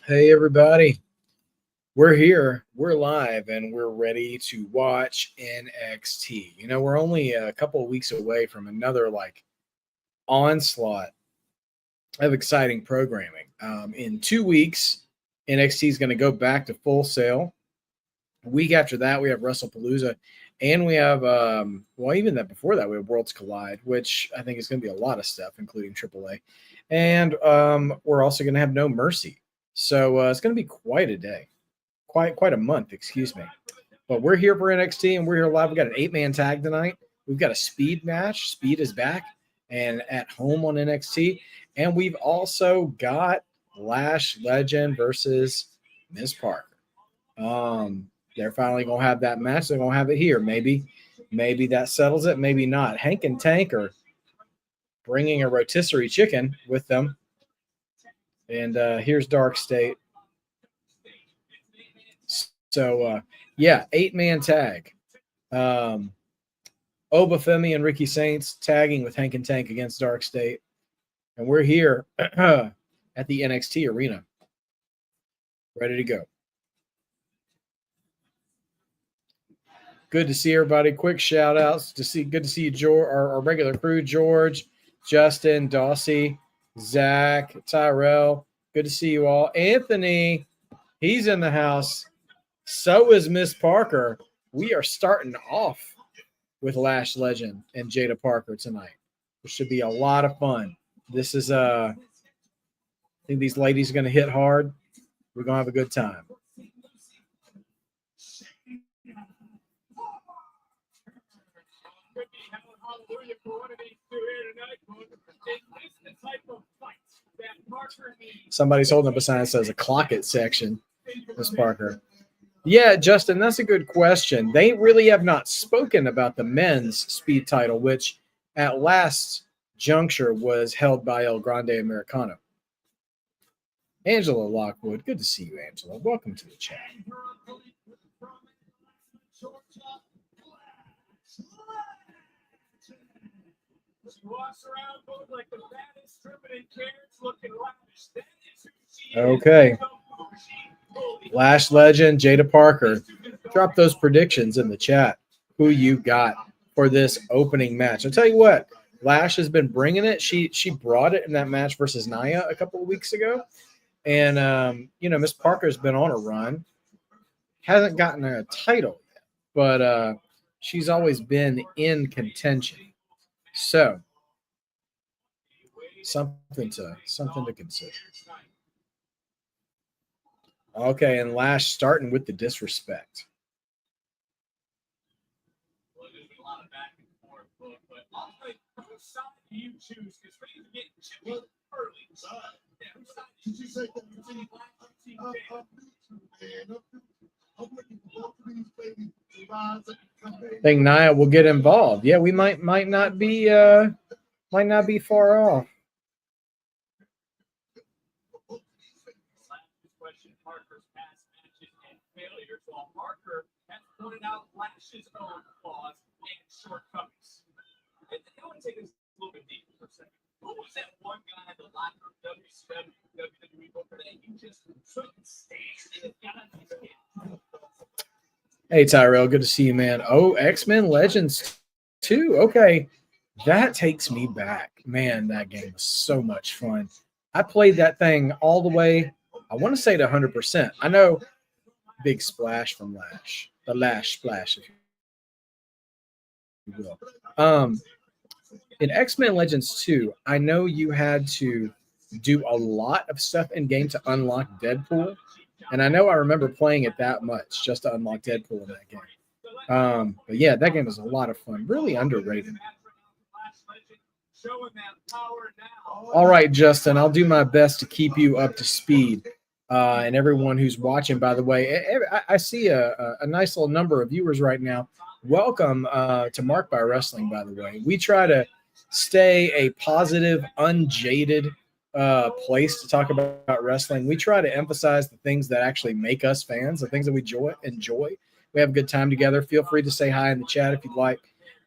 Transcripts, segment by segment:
Hey, everybody. We're here, we're live, and we're ready to watch NXT. We're only a couple of weeks away from another onslaught of exciting programming. In 2 weeks, NXT is going to go back to Full Sail. A week after that, we have WrestlePalooza, and we have, even that before that, we have Worlds Collide, which I think is going to be a lot of stuff, including AAA. And we're also going to have No Mercy. So it's going to be quite a day. Quite a month, excuse me. But we're here for NXT and we're here live. We got an 8-man tag tonight. We've got a speed match. Speed is back and at home on NXT. And we've also got Lash Legend versus Miss Parker. They're finally gonna have that match. They're gonna have it here. Maybe that settles it. Maybe not. Hank and Tank are bringing a rotisserie chicken with them. And here's Dark State. So, 8-man tag. Obafemi and Ricky Saints tagging with Hank and Tank against Dark State. And we're here at the NXT arena. Ready to go. Good to see everybody. Quick shout outs. Good to see you, George, our regular crew, George, Justin, Dawsey, Zach, Tyrell. Good to see you all. Anthony, he's in the house. So is Miss Parker. We are starting off with Lash Legend and Jada Parker tonight. It should be a lot of fun. This is I think these ladies are going to hit hard. We're going to have a good time. Somebody's holding up a sign that says a clock it section, Miss Parker. Yeah, Justin, that's a good question. They really have not spoken about the men's speed title, which at last juncture was held by El Grande Americano. Angela Lockwood, good to see you, Angela. Welcome to the chat. Okay. Lash Legend, Jada Parker. Drop those predictions in the chat. Who you got for this opening match? I'll tell you what, Lash has been bringing it. She brought it in that match versus Nia a couple of weeks ago. And, Miss Parker's been on a run. Hasn't gotten a title yet, but she's always been in contention. So, something to consider. Okay, and Lash starting with the disrespect. I think Nia will get involved. Yeah, we might not be far off. Parker has pointed out Lash's own flaws and shortcomings. And I want to take this a little bit deeper for a second. Who was that one guy in the locker room WWE booker that you just couldn't stand? Hey, Tyrell, good to see you, man. Oh, X-Men Legends 2. Okay, that takes me back. Man, that game was so much fun. I played that thing all the way, I want to say to 100%. I know big splash from Lash. The Lash splash, if you will. In X-Men Legends 2, I know you had to do a lot of stuff in game to unlock Deadpool. And I know I remember playing it that much just to unlock Deadpool in that game. But yeah, that game was a lot of fun. Really underrated. All right, Justin, I'll do my best to keep you up to speed. And everyone who's watching, by the way, I see a nice little number of viewers right now. Welcome to Mark by Wrestling, by the way. We try to stay a positive, unjaded place to talk about wrestling. We try to emphasize the things that actually make us fans, the things that we enjoy. We have a good time together. Feel free to say hi in the chat if you'd like.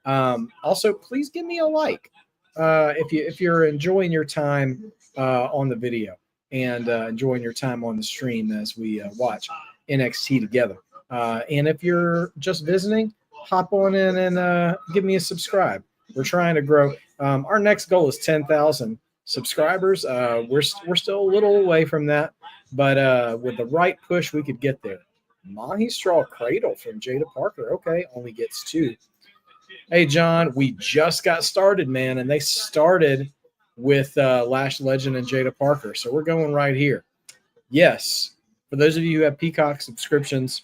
Also, please give me a like if you're enjoying your time on the video. and enjoying your time on the stream as we watch NXT together. And if you're just visiting, hop on in and give me a subscribe. We're trying to grow. Our next goal is 10,000 subscribers. We're still a little away from that, but with the right push, we could get there. Mahi Straw Cradle from Jada Parker. Okay, only gets 2. Hey, John, we just got started, man, and they started with Lash Legend and Jada Parker. So we're going right here. Yes, for those of you who have Peacock subscriptions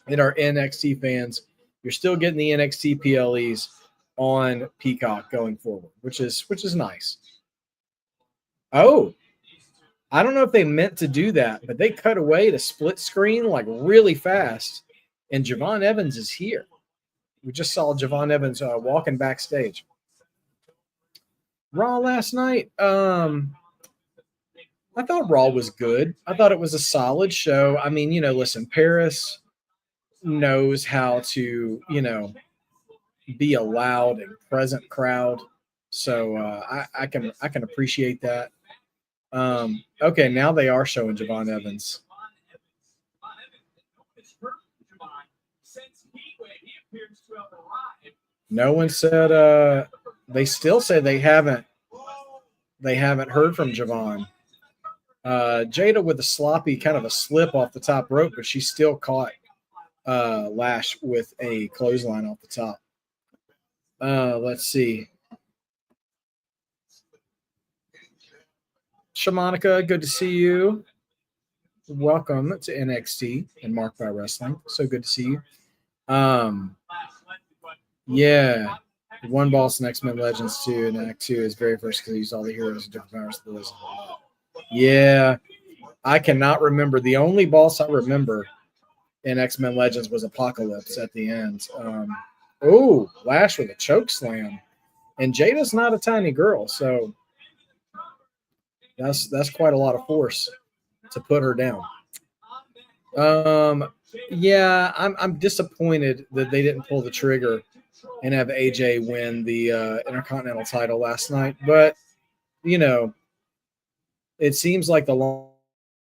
and are NXT fans, you're still getting the NXT PLEs on Peacock going forward, which is nice. Oh, I don't know if they meant to do that, but they cut away to split screen like really fast, and Javon Evans is here. We just saw Javon Evans walking backstage. Raw last night, I thought Raw was good. I thought it was a solid show. I mean, listen, Paris knows how to, be a loud and present crowd. So I can appreciate that. Okay, now they are showing Javon Evans. No one said they still say they haven't heard from Javon. Jada with a sloppy kind of a slip off the top rope, but she still caught Lash with a clothesline off the top. Let's see. Shamanica, good to see you. Welcome to NXT and Marked by Wrestling. So good to see you. Yeah. One Boss and X-Men Legends 2 and Act 2 is very first because he used all the heroes of different powers of the list. Yeah. I cannot remember. The only boss I remember in X-Men Legends was Apocalypse at the end. Lash with a choke slam. And Jada's not a tiny girl, so that's quite a lot of force to put her down. Yeah, I'm disappointed that they didn't pull the trigger and have AJ win the Intercontinental title last night. But, it seems like the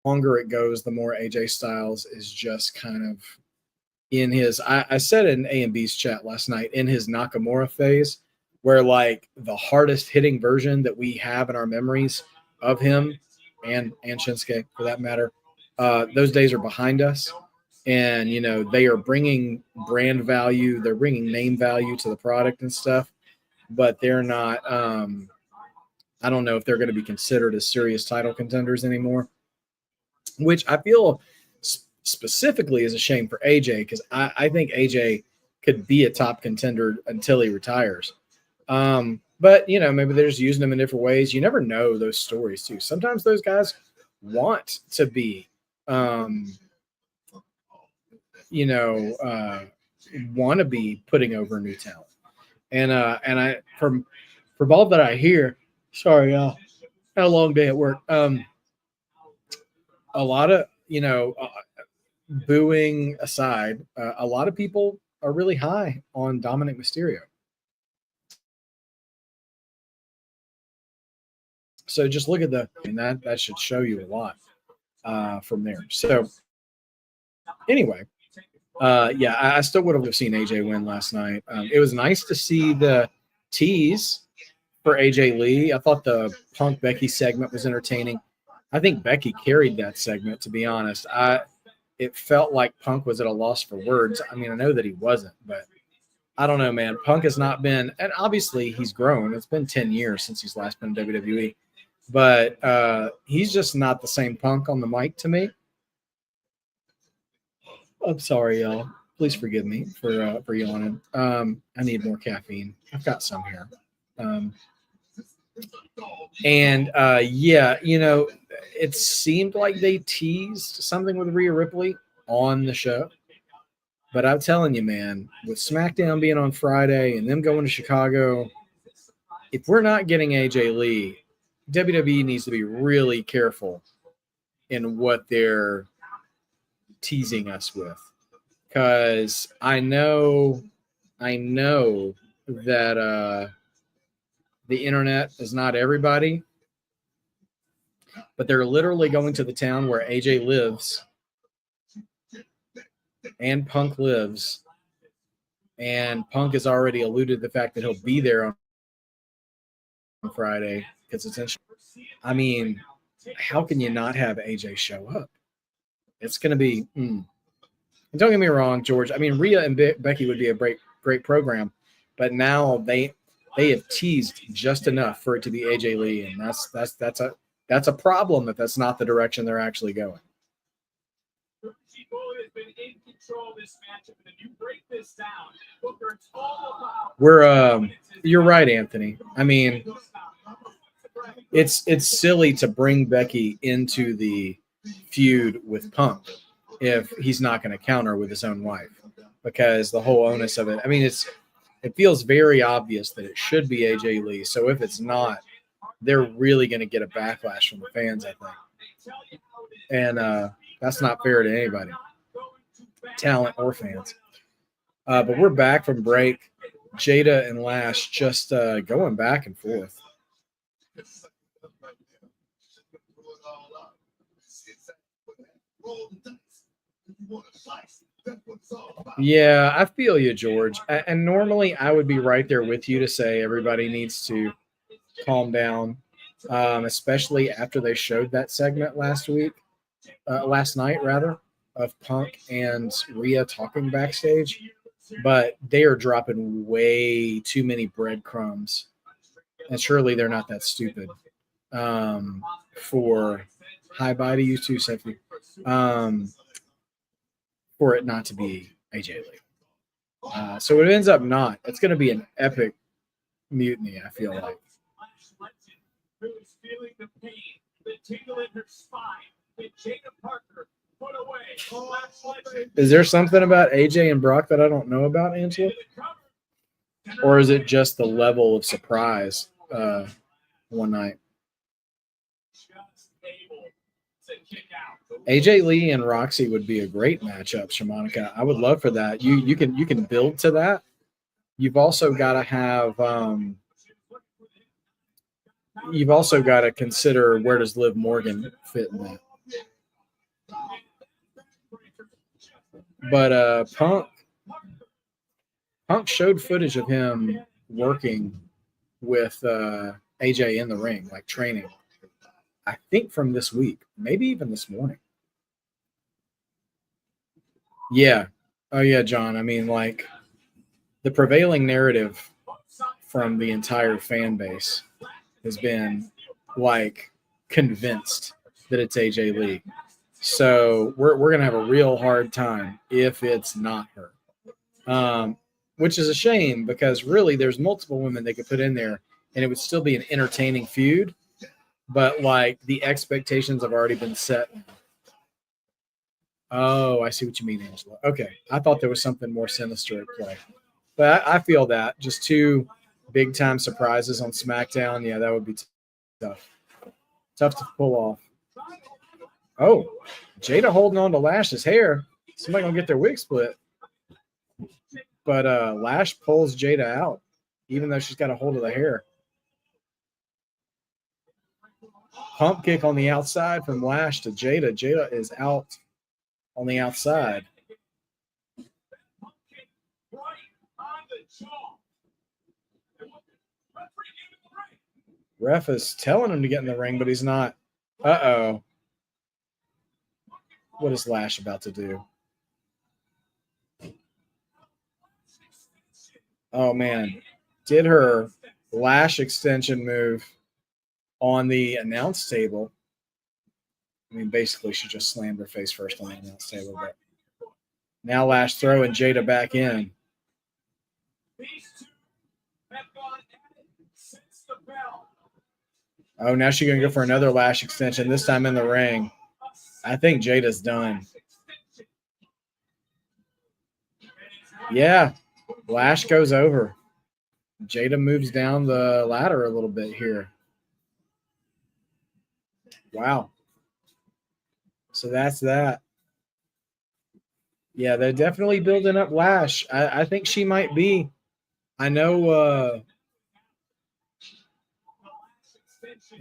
longer it goes, the more AJ Styles is just kind of in his, I said in A&B's chat last night, in his Nakamura phase, where like the hardest hitting version that we have in our memories of him and Shinsuke for that matter, those days are behind us. And, they are bringing brand value, they're bringing name value to the product and stuff, but they're not, I don't know if they're going to be considered as serious title contenders anymore, which I feel specifically is a shame for AJ because I think AJ could be a top contender until he retires. But, maybe they're just using them in different ways. You never know those stories, too. Sometimes those guys want to be, want to be putting over new talent. And I from all that I hear, sorry, y'all, had a long day at work. A lot of, booing aside, a lot of people are really high on Dominic Mysterio. So just look at that should show you a lot from there. So anyway, yeah, I still would have seen AJ win last night. It was nice to see the tease for AJ Lee. I thought the Punk Becky segment was entertaining. I think Becky carried that segment, to be honest. It felt like Punk was at a loss for words. I mean, I know that he wasn't, but I don't know, man. Punk has not been, and obviously he's grown. It's been 10 years since he's last been in WWE, but he's just not the same Punk on the mic to me. I'm sorry, y'all. Please forgive me for yawning. I need more caffeine. I've got some here. Yeah, it seemed like they teased something with Rhea Ripley on the show. But I'm telling you, man, with SmackDown being on Friday and them going to Chicago, if we're not getting AJ Lee, WWE needs to be really careful in what they're teasing us with. Because I know that the internet is not everybody. but they're literally going to the town where AJ lives and Punk lives. And Punk has already alluded to the fact that he'll be there on Friday because essentially, I mean, how can you not have AJ show up? It's going to be. And don't get me wrong, George. I mean, Rhea and Becky would be a great program, but now they have teased just enough for it to be AJ Lee, and that's a problem if that's not the direction they're actually going. You're right, Anthony. I mean, it's silly to bring Becky into the feud with Punk if he's not going to counter with his own wife, because the whole onus of it. I mean, it feels very obvious that it should be AJ Lee. So if it's not, they're really going to get a backlash from the fans, I think, and that's not fair to anybody, talent or fans. But we're back from break. Jada and Lash just going back and forth. Yeah, I feel you, George. And normally I would be right there with you to say everybody needs to calm down, especially after they showed that segment last night, rather, of Punk and Rhea talking backstage. But they are dropping way too many breadcrumbs, and surely they're not that stupid. For hi bye to you too, Sophie. For it not to be AJ Lee. So it ends up not. It's going to be an epic mutiny, I feel like. Is there something about AJ and Brock that I don't know about, Angela? Or is it just the level of surprise one night? AJ Lee and Roxy would be a great matchup, Shamanika. I would love for that. You can build to that. You've also got to have you've also got to consider, where does Liv Morgan fit in that? But Punk showed footage of him working with AJ in the ring, like training. I think from this week, maybe even this morning. Yeah. Oh, yeah, John. I mean, like, the prevailing narrative from the entire fan base has been, like, convinced that it's AJ Lee. So we're going to have a real hard time if it's not her. Which is a shame, because really there's multiple women they could put in there and it would still be an entertaining feud. But, like, the expectations have already been set. Oh, I see what you mean, Angela. Okay. I thought there was something more sinister at play. But I feel that. Just two big-time surprises on SmackDown, yeah, that would be tough. Tough to pull off. Oh, Jada holding on to Lash's hair. Somebody going to get their wig split. But Lash pulls Jada out, even though she's got a hold of the hair. Pump kick on the outside from Lash to Jada. Jada is out on the outside. Ref is telling him to get in the ring, but he's not. Uh-oh. What is Lash about to do? Oh, man. Did her Lash extension move on the announce table. I mean, basically, she just slammed her face first on the announce table. But now Lash throwing Jada back in. Oh, now she's going to go for another Lash extension, this time in the ring. I think Jada's done. Yeah, Lash goes over. Jada moves down the ladder a little bit here. Wow. So that's that. Yeah, they're definitely building up Lash. I think she might be. I know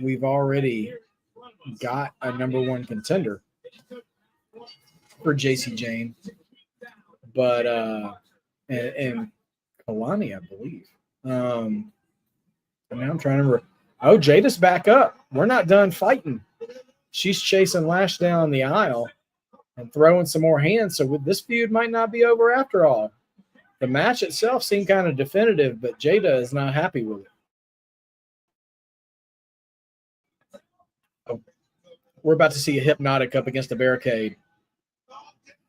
we've already got a number one contender for JC Jane, but and Kalani, I believe. And now I'm trying to remember. Oh, Jada's back up. We're not done fighting. She's chasing Lash down the aisle and throwing some more hands. So this feud might not be over after all. The match itself seemed kind of definitive, but Jada is not happy with it. Oh, we're about to see a Hypnotic up against the barricade.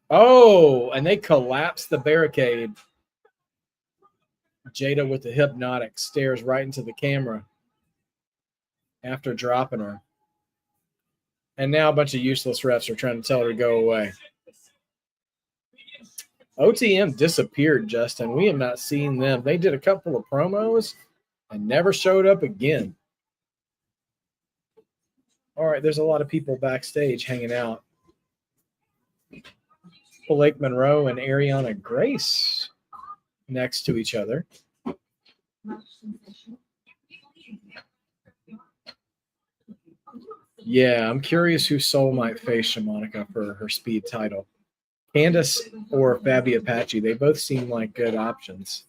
Oh, and they collapse the barricade. Jada with the Hypnotic stares right into the camera after dropping her. And now a bunch of useless refs are trying to tell her to go away. OTM disappeared, Justin. We have not seen them. They did a couple of promos and never showed up again. All right, there's a lot of people backstage hanging out. Blake Monroe and Ariana Grace next to each other. Yeah, I'm curious who Soul might face Shamanica for her speed title. Candice or Fabi Apache, they both seem like good options.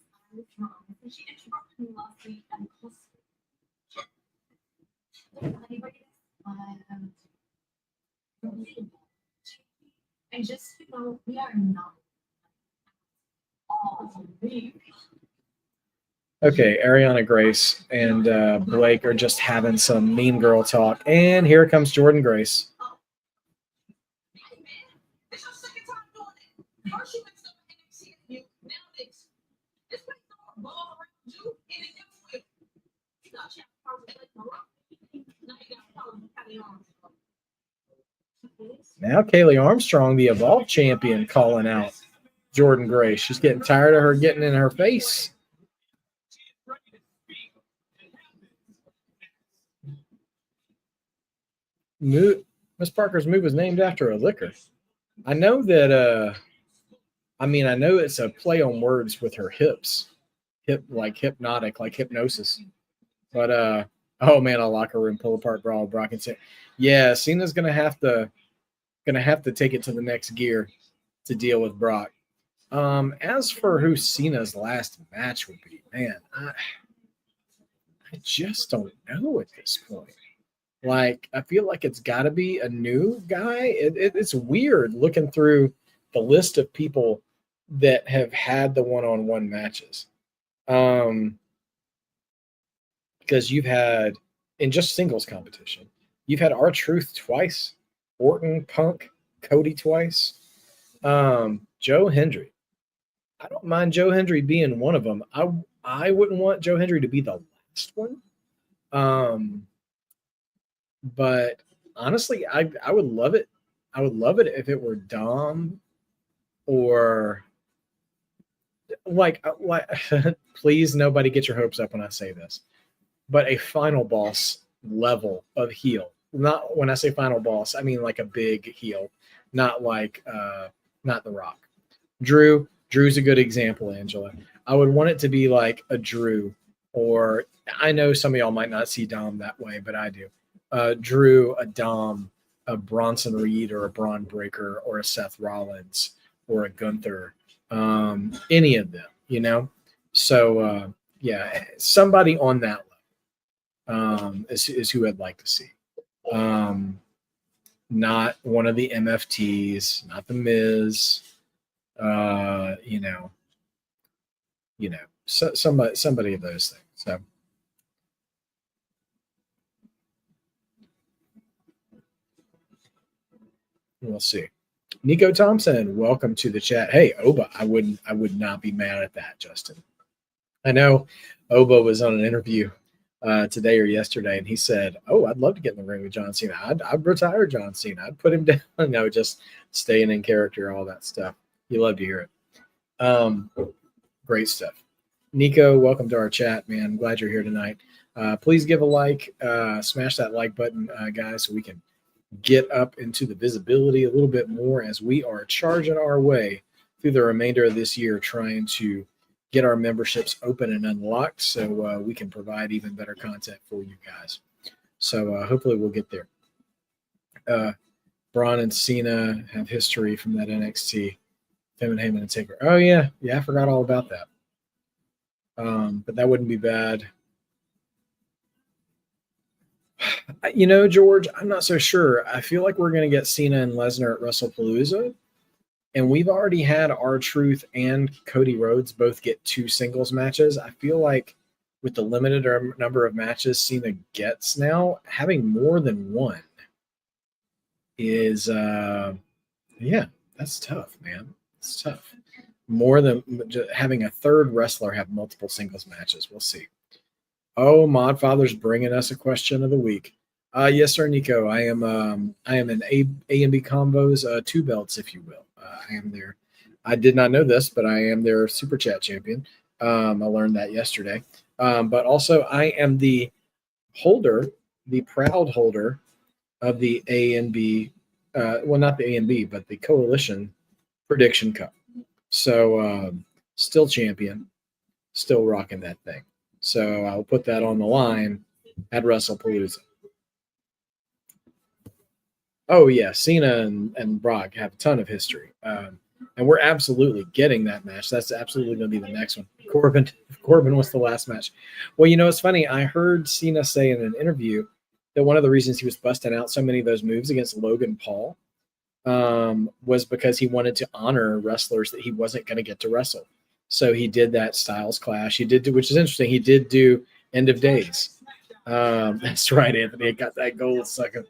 Okay, Ariana Grace and Blake are just having some mean girl talk. And here comes Jordan Grace. Now Kaylee Armstrong, the Evolve champion, calling out Jordan Grace. She's getting tired of her getting in her face. Miss Parker's move was named after a liquor. I know that I know it's a play on words with her hips. Like hypnotic, like hypnosis. But oh man, a locker room pull apart brawl, Brock and Cena. Yeah, Cena's gonna have to take it to the next gear to deal with Brock. As for who Cena's last match would be, man, I just don't know at this point. Like, I feel like it's got to be a new guy. It's weird looking through the list of people that have had the one-on-one matches. Because you've had, in just singles competition, you've had R-Truth twice, Orton, Punk, Cody twice, Joe Hendry. I don't mind Joe Hendry being one of them. I wouldn't want Joe Hendry to be the last one. But honestly, I would love it. I would love it if it were Dom or like please nobody get your hopes up when I say this, but a final boss level of heel. Not when I say final boss, I mean like a big heel, not like not The Rock. Drew's a good example, Angela. I would want it to be like a Drew, or I know some of y'all might not see Dom that way, but I do. Drew, a Dom, a Bronson Reed, or a Braun Breaker, or a Seth Rollins, or a Gunther, any of them, you know? So, yeah, somebody on that level is who I'd like to see. Not one of the MFTs, not the Miz, so somebody of those things. So. We'll see. Nico Thompson, welcome to the chat. Hey, Oba, I would not be mad at that, Justin. I know Oba was on an interview today or yesterday, and he said, "Oh, I'd love to get in the ring with John Cena. I'd retire John Cena. I'd put him down. No, just staying in character, all that stuff. You love to hear it. Great stuff. Nico, welcome to our chat, man. I'm glad you're here tonight. Please give a like, smash that like button, guys, so we can get up into the visibility a little bit more as we are charging our way through the remainder of this year, trying to get our memberships open and unlocked so we can provide even better content for you guys. So hopefully we'll get there. Braun and Cena have history from that NXT. Him and Heyman and Taker. Oh yeah, I forgot all about that. But that wouldn't be bad. George, I'm not so sure. I feel like we're going to get Cena and Lesnar at WrestlePalooza, and we've already had R-Truth and Cody Rhodes both get 2 singles matches. I feel like with the limited number of matches Cena gets now, having more than one is, that's tough, man. It's tough. More than having a third wrestler have multiple singles matches. We'll see. Oh, Modfather's bringing us a question of the week. Yes, sir, Nico. I am in A and B combos, 2 belts, if you will. I am there. I did not know this, but I am their super chat champion. I learned that yesterday. But also, I am the proud holder of the A and B. Well, not the A and B, but the Coalition Prediction Cup. So, still champion, still rocking that thing. So I'll put that on the line at WrestlePalooza. Oh, yeah. Cena and Brock have a ton of history. And we're absolutely getting that match. That's absolutely going to be the next one. Corbin was the last match. Well, it's funny. I heard Cena say in an interview that one of the reasons he was busting out so many of those moves against Logan Paul was because he wanted to honor wrestlers that he wasn't going to get to wrestle. So he did that Styles Clash. Which is interesting. He did do End of Days. That's right, Anthony. I got that gold sucker.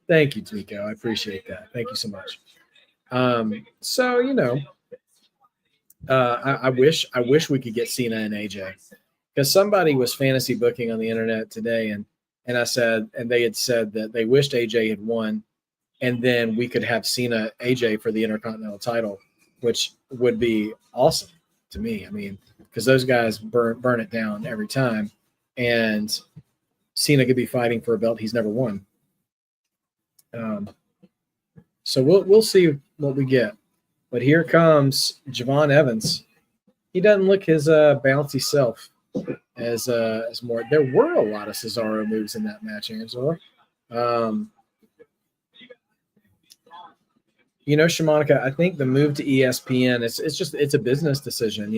Thank you, Tico. I appreciate that. Thank you so much. I wish we could get Cena and AJ, because somebody was fantasy booking on the internet today, and they had said that they wished AJ had won, and then we could have Cena AJ for the Intercontinental title, which would be awesome to me. I mean, because those guys burn it down every time, and Cena could be fighting for a belt he's never won. So we'll see what we get. But here comes Javon Evans. He doesn't look his bouncy self as more. There were a lot of Cesaro moves in that match, Angela. Shamanika, I think the move to ESPN, it's a business decision.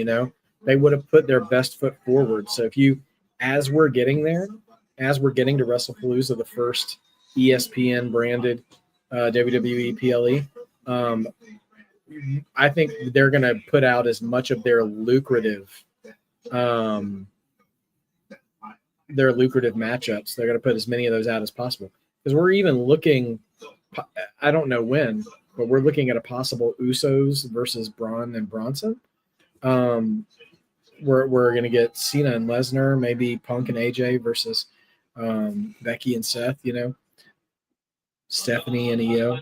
They would have put their best foot forward. So as we're getting to WrestlePalooza, the first ESPN branded WWE PLE, I think they're going to put out as much of their lucrative matchups. They're going to put as many of those out as possible, because we're even looking, I don't know when, but we're looking at a possible Usos versus Braun and Bronson. We're going to get Cena and Lesnar, maybe Punk and AJ versus Becky and Seth, Stephanie and Io.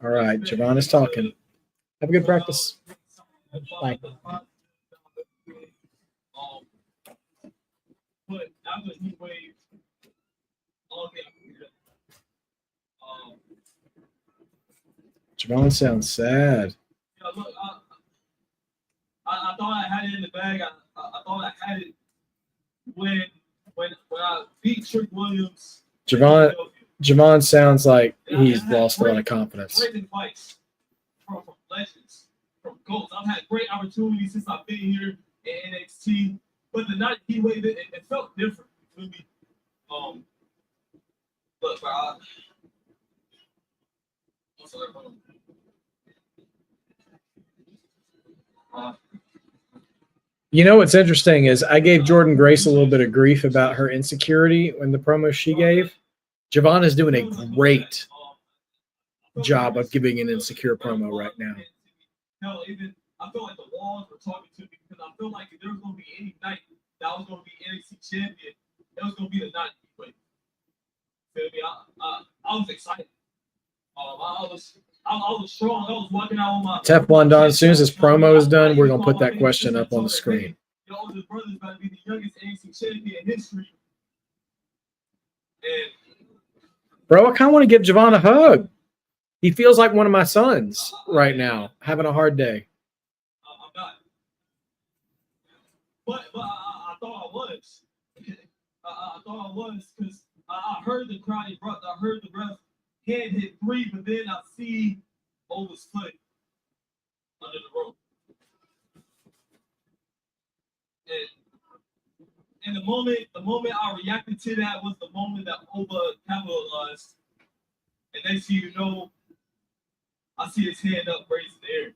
All right, Javon is talking. Have a good practice. Bye. Javon sounds sad. I thought I had it in the bag. I thought I had it when I beat Trick Williams. Javon sounds like he's lost a lot of confidence. From legends, from GOATs. I've had great opportunities since I've been here in NXT, but the night he waved it felt different to me. Look, what's interesting is I gave Jordan Grace a little bit of grief about her insecurity in the promo she gave. Javon is doing a great job of giving an insecure promo right now. Hell, even I felt like the walls were talking to me, because I felt like if there was going to be any night that I was going to be NXT champion, it was going to be the night he went. Feel me? I was excited. I was strong. I was walking out on my Teflon Don, as soon as this promo is done, we're going to put that question up on the screen. Your oldest brother's about to be the youngest NXT champion in history. And bro, I kind of want to give Javon a hug. He feels like one of my sons right now, having a hard day. I'm not. But I thought I was. I thought I was, because I heard the crowd erupt. I heard the ref hand hit 3, but then I see Oba's foot under the rope. And the moment I reacted to that was the moment that Oba capitalized. And next thing you know, I see his hand up raised in the air.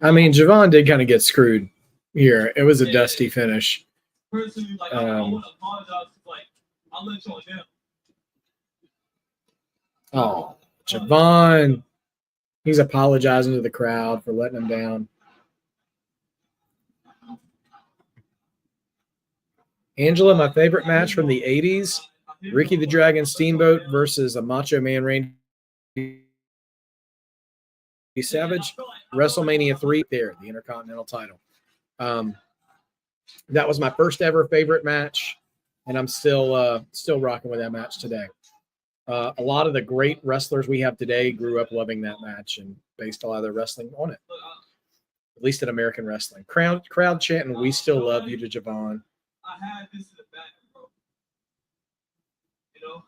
I mean, Javon did kind of get screwed here. It was a dusty finish. Personally, like, I want to apologize. Like, I'll let y'all down. Oh, Javon. He's apologizing to the crowd for letting him down. Angela, my favorite match from the 80s. Ricky the Dragon Steamboat versus a Macho Man Randy Savage. WrestleMania 3 there, the Intercontinental title. That was my first ever favorite match, and I'm still rocking with that match today. A lot of the great wrestlers we have today grew up loving that match and based a lot of their wrestling on it. At least in American wrestling. Crowd chanting, "We still love you" to Javon. I had this in the back, bro. You know,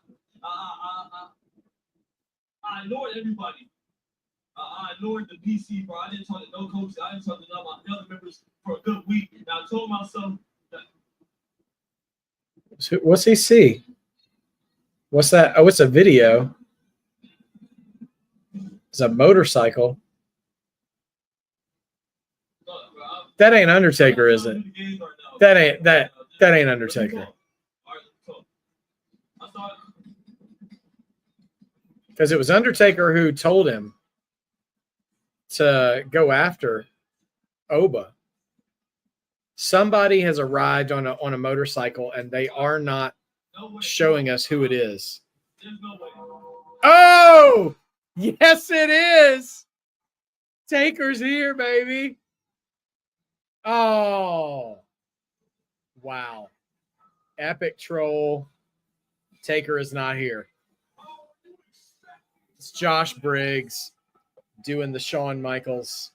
I ignored everybody. I ignored the PC, bro. I didn't talk to no coaches. I didn't talk to none of my other members for a good week. And I told myself that. What's he see? What's that? Oh, it's a video. It's a motorcycle. That ain't Undertaker, is it? That ain't Undertaker. Because it was Undertaker who told him to go after Oba. Somebody has arrived on a motorcycle, and they are not showing us who it is. Oh, yes, it is. Taker's here, baby. Oh, wow. Epic troll. Taker is not here. It's Josh Briggs doing the Shawn Michaels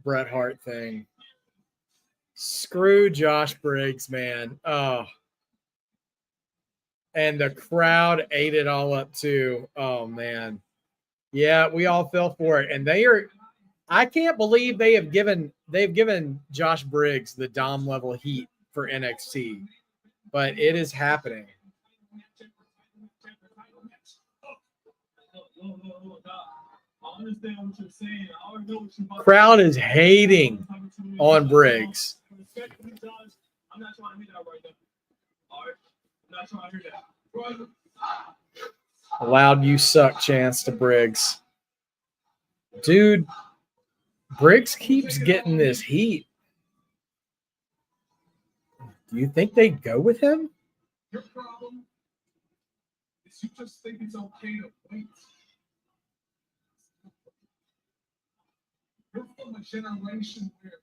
Bret Hart thing. Screw Josh Briggs, man. Oh. And the crowd ate it all up too. Oh, man. Yeah, we all fell for it. And I can't believe they've given Josh Briggs the Dom level heat for NXT. But it is happening. Crowd is hating on Briggs. I'm not trying to hear that right now. All right? I'm not trying to hear that. Allowed "you suck" chance to Briggs. Dude, Briggs keeps getting this heat. Do you think they'd go with him? Your problem is you just think it's okay to wait. You're from a generation where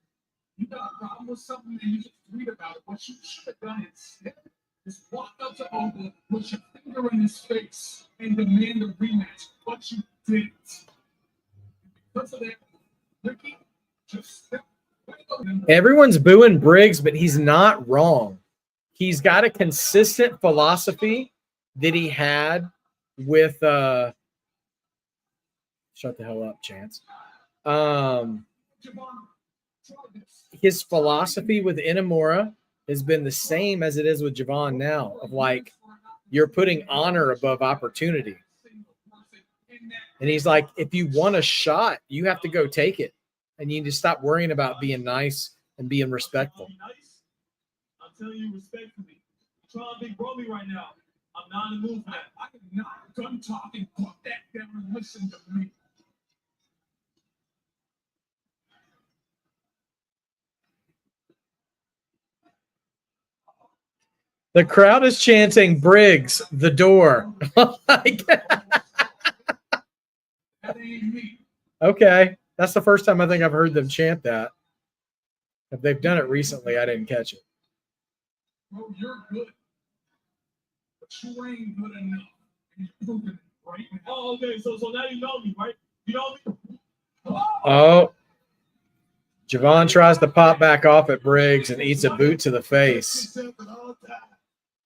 you got a problem with something and you just read about it. What you should have done instead is walk up to Oba, put your finger in his face, and demand a rematch. But you didn't. Because of that, Ricky just stepped right over him. Everyone's booing Briggs, but he's not wrong. He's got a consistent philosophy that he had with shut the hell up, Chance. His philosophy with Inamura has been the same as it is with Javon now, of like, you're putting honor above opportunity. And he's like, if you want a shot, you have to go take it. And you need to stop worrying about being nice and being respectful. I'm telling you respectfully. You're trying to be broly right now. I'm not in the mood for that. I can not gun talk and put that down and listen to me. The crowd is chanting Briggs, the door. Okay. That's the first time I think I've heard them chant that. If they've done it recently, I didn't catch it. Bro, you're good. But you ain't good enough. And you're proving it right now. Oh, okay. So now you know me, right? You know me? Oh. Javon tries to pop back off at Briggs and eats a boot to the face.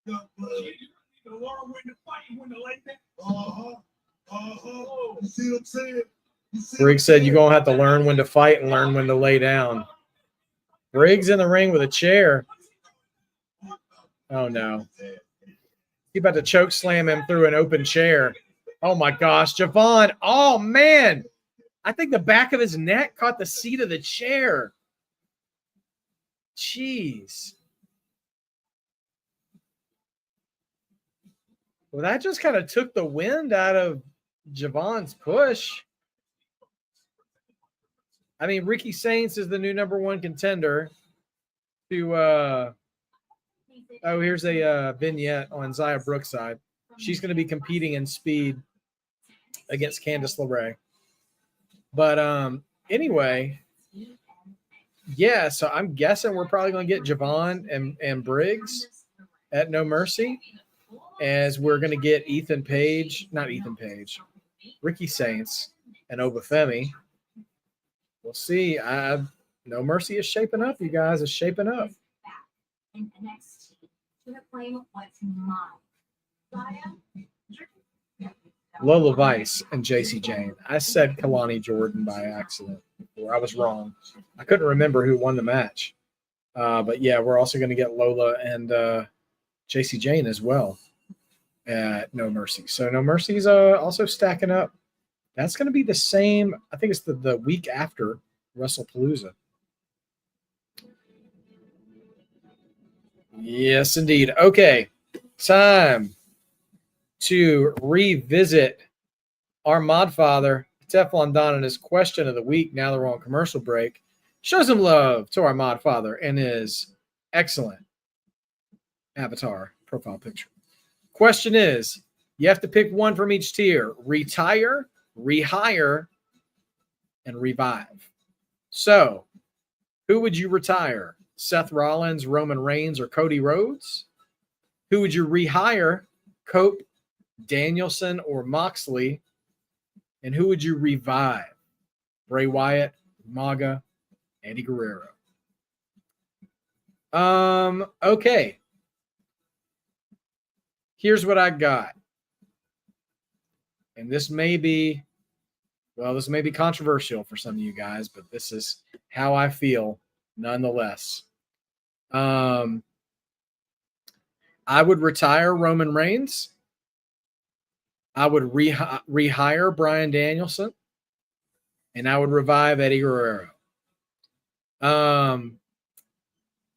You see what I'm saying? Briggs said you're going to have to learn when to fight and learn when to lay down. Briggs in the ring with a chair. Oh, no. He's about to choke slam him through an open chair. Oh, my gosh. Javon. Oh, man. I think the back of his neck caught the seat of the chair. Jeez. Well, that just kind of took the wind out of Javon's push. I mean, Ricky Saints is the new #1 contender to here's a vignette on Zaya Brookside. She's going to be competing in speed against Candice LeRae. But anyway, yeah, so I'm guessing we're probably going to get Javon and Briggs at No Mercy, as we're going to get Ricky Saints and Obafemi. We'll see. No Mercy is shaping up, you guys. It's shaping up. In NXT, to claim what's mine. Lola Vice and JC Jane. I said Kalani Jordan by accident, or I was wrong. I couldn't remember who won the match. But yeah, we're also going to get Lola and JC Jane as well at No Mercy. So No Mercy's also stacking up. That's going to be the same. I think it's the week after WrestlePalooza. Yes, indeed. Okay, time to revisit our mod father, Teflon Don, and his question of the week. Now that we're on commercial break, show some love to our mod father and his excellent avatar profile picture. Question is, you have to pick one from each tier: retire, rehire, and revive. So, who would you retire? Seth Rollins, Roman Reigns, or Cody Rhodes? Who would you rehire? Cope, Danielson, or Moxley? And who would you revive? Bray Wyatt, Maga, Eddie Guerrero. Okay. Here's what I got. And this may be controversial for some of you guys, but this is how I feel nonetheless. I would retire Roman Reigns. I would rehire Bryan Danielson, and I would revive Eddie Guerrero.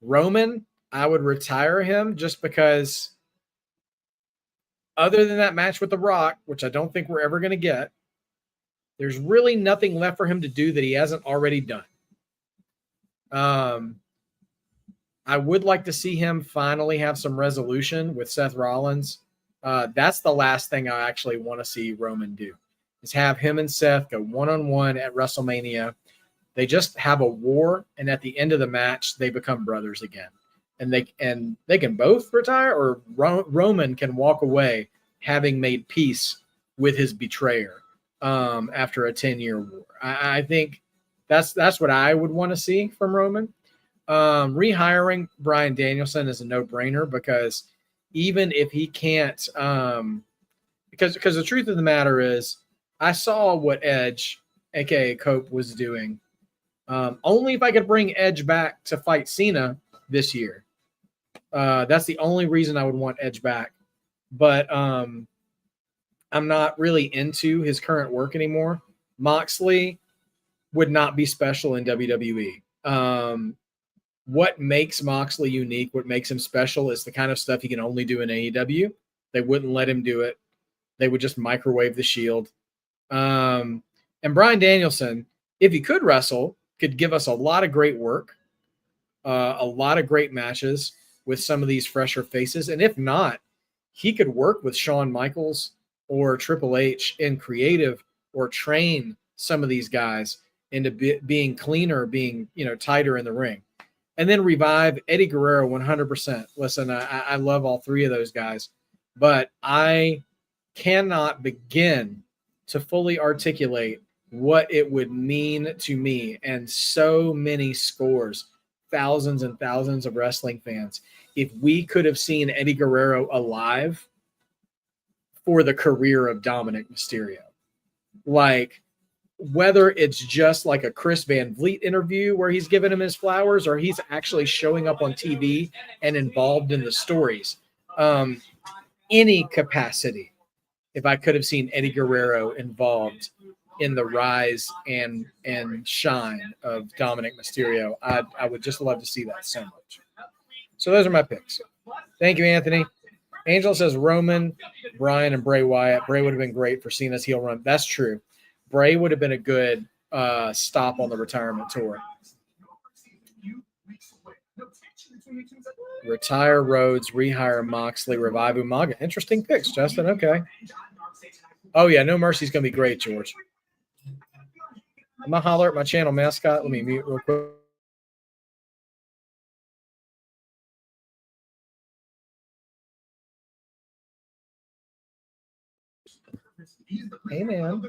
Roman, I would retire him just because, other than that match with The Rock, which I don't think we're ever going to get, there's really nothing left for him to do that he hasn't already done. I would like to see him finally have some resolution with Seth Rollins. That's the last thing I actually want to see Roman do, is have him and Seth go one-on-one at WrestleMania. They just have a war, and at the end of the match, they become brothers again. And they can both retire, or Roman can walk away having made peace with his betrayer after a 10-year war. I think that's what I would want to see from Roman. Rehiring Bryan Danielson is a no-brainer, because even if he can't, because the truth of the matter is, I saw what Edge, aka Cope, was doing. Only if I could bring Edge back to fight Cena this year. That's the only reason I would want Edge back. But I'm not really into his current work anymore. Moxley would not be special in WWE. What makes Moxley unique, what makes him special, is the kind of stuff he can only do in AEW. They wouldn't let him do it. They would just microwave the Shield. And Bryan Danielson, if he could wrestle, could give us a lot of great work, a lot of great matches with some of these fresher faces. And if not, he could work with Shawn Michaels or Triple H in creative, or train some of these guys into being cleaner, being, tighter in the ring. And then revive Eddie Guerrero 100%. Listen, I love all three of those guys, but I cannot begin to fully articulate what it would mean to me and so many scores thousands and thousands of wrestling fans, if we could have seen Eddie Guerrero alive for the career of Dominic Mysterio. Like, whether it's just like a Chris Van Vliet interview where he's giving him his flowers, or he's actually showing up on TV and involved in the stories. Any capacity, if I could have seen Eddie Guerrero involved in the rise and shine of Dominic Mysterio, I would just love to see that so much. So those are my picks. Thank you, Anthony. Angel says Roman, Bryan, and Bray Wyatt. Bray would have been great for Cena's heel run. That's true. Bray would have been a good stop on the retirement tour. Retire Rhodes, rehire Moxley, revive Umaga. Interesting picks, Justin. Okay. Oh, yeah. No Mercy's going to be great, George. I'm going to holler at my channel mascot. Let me mute real quick. Hey, man.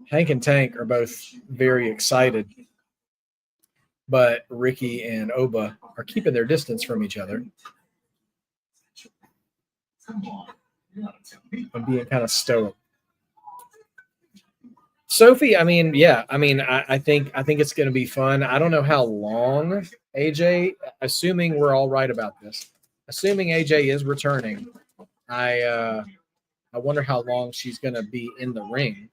Hank and Tank are both very excited, but Ricky and Oba are keeping their distance from each other and being kind of stoic. Sophie, I mean, yeah, I mean, I think it's going to be fun. I don't know how long AJ, assuming we're all right about this, assuming AJ is returning, I wonder how long she's going to be in the ring.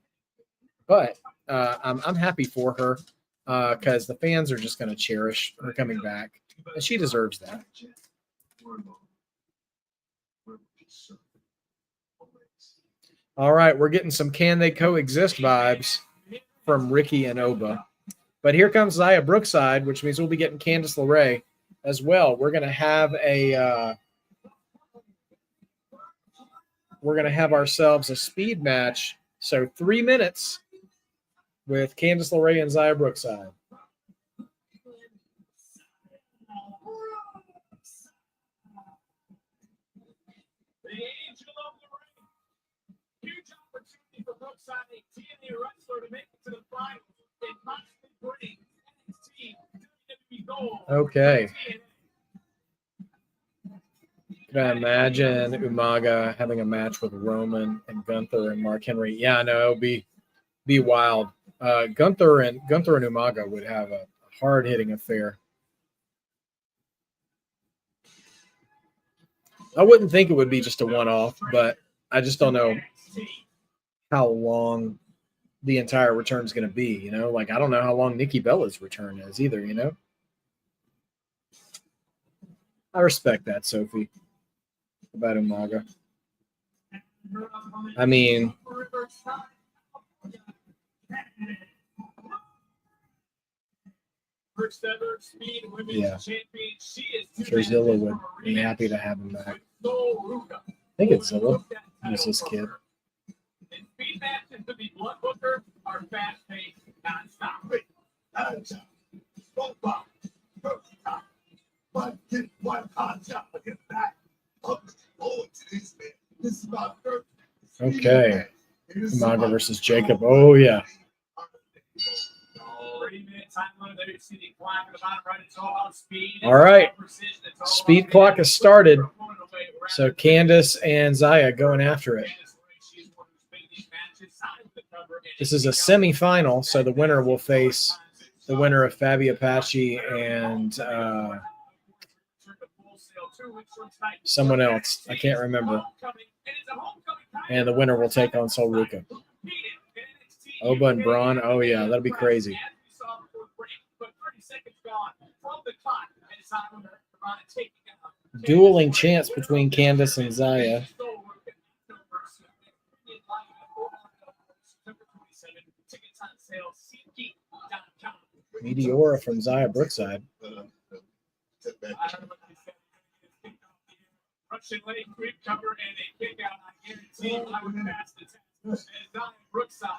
But I'm happy for her because the fans are just going to cherish her coming back, and she deserves that. All right, we're getting some Can They Coexist vibes from Ricky and Oba. But here comes Zaya Brookside, which means we'll be getting Candice LeRae as well. We're going to have ourselves a speed match. So 3 minutes with Candice LeRae and Zaya Brookside. Brookside, a TNA wrestler, to make it to the finals. It possibly bring NXT WWE gold. Okay. Can I imagine Umaga having a match with Roman and Gunther and Mark Henry? Yeah, I know, it'll be wild. Gunther and Umaga would have a hard-hitting affair. I wouldn't think it would be just a one-off, but I just don't know how long the entire return is going to be, you know? Like, I don't know how long Nikki Bella's return is either, you know? I respect that, Sophie, about Umaga. I mean, yeah, I'm sure Zilla would be happy to have him back. I think it's Zilla. Who's this kid? Speed matches to be Blood Booker are fast-paced, non-stop. Okay. Umaga versus Jacob. Oh, yeah. All right. Speed clock has started. So Candice and Zaya going after it. This is a semifinal, so the winner will face the winner of Fabi Apache and someone else. I can't remember. And the winner will take on Sol Ruka. Oba and Braun. Oh, yeah, that'll be crazy. Dueling chants between Candice and Zaya. Meteora from Zaya Brookside. Russian leg creep cover and a kick out. I guarantee I would pass the test. And Zaya Brookside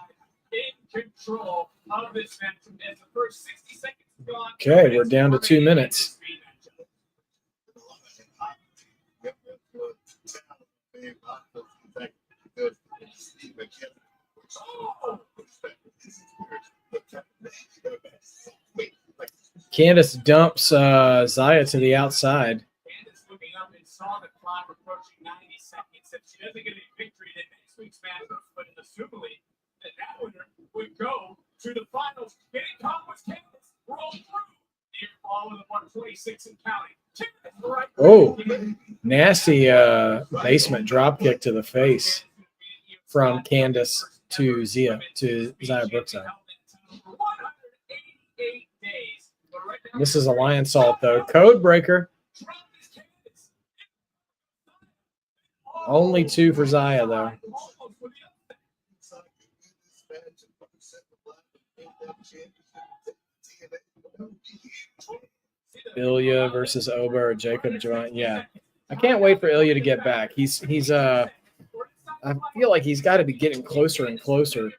in control of this match as the first 60 seconds gone. Okay, we're down to 2 minutes. Candace dumps Zaya to the outside. Candace looking up and saw the clock approaching 90 seconds. If she doesn't get a victory, then next week's match, but in the Super League, that winner would go to the finals. Here it comes, Candace. Roll through. Near ball with a 126 and counting. Right. Oh, nasty basement drop kick to the face from Candace to Zia Brookside. This is a lion salt though. Code breaker. Only 2 for Zaya though. Ilya versus Oba or Jacob Javon. Yeah. I can't wait for Ilya to get back. He's I feel like he's got to be getting closer and closer.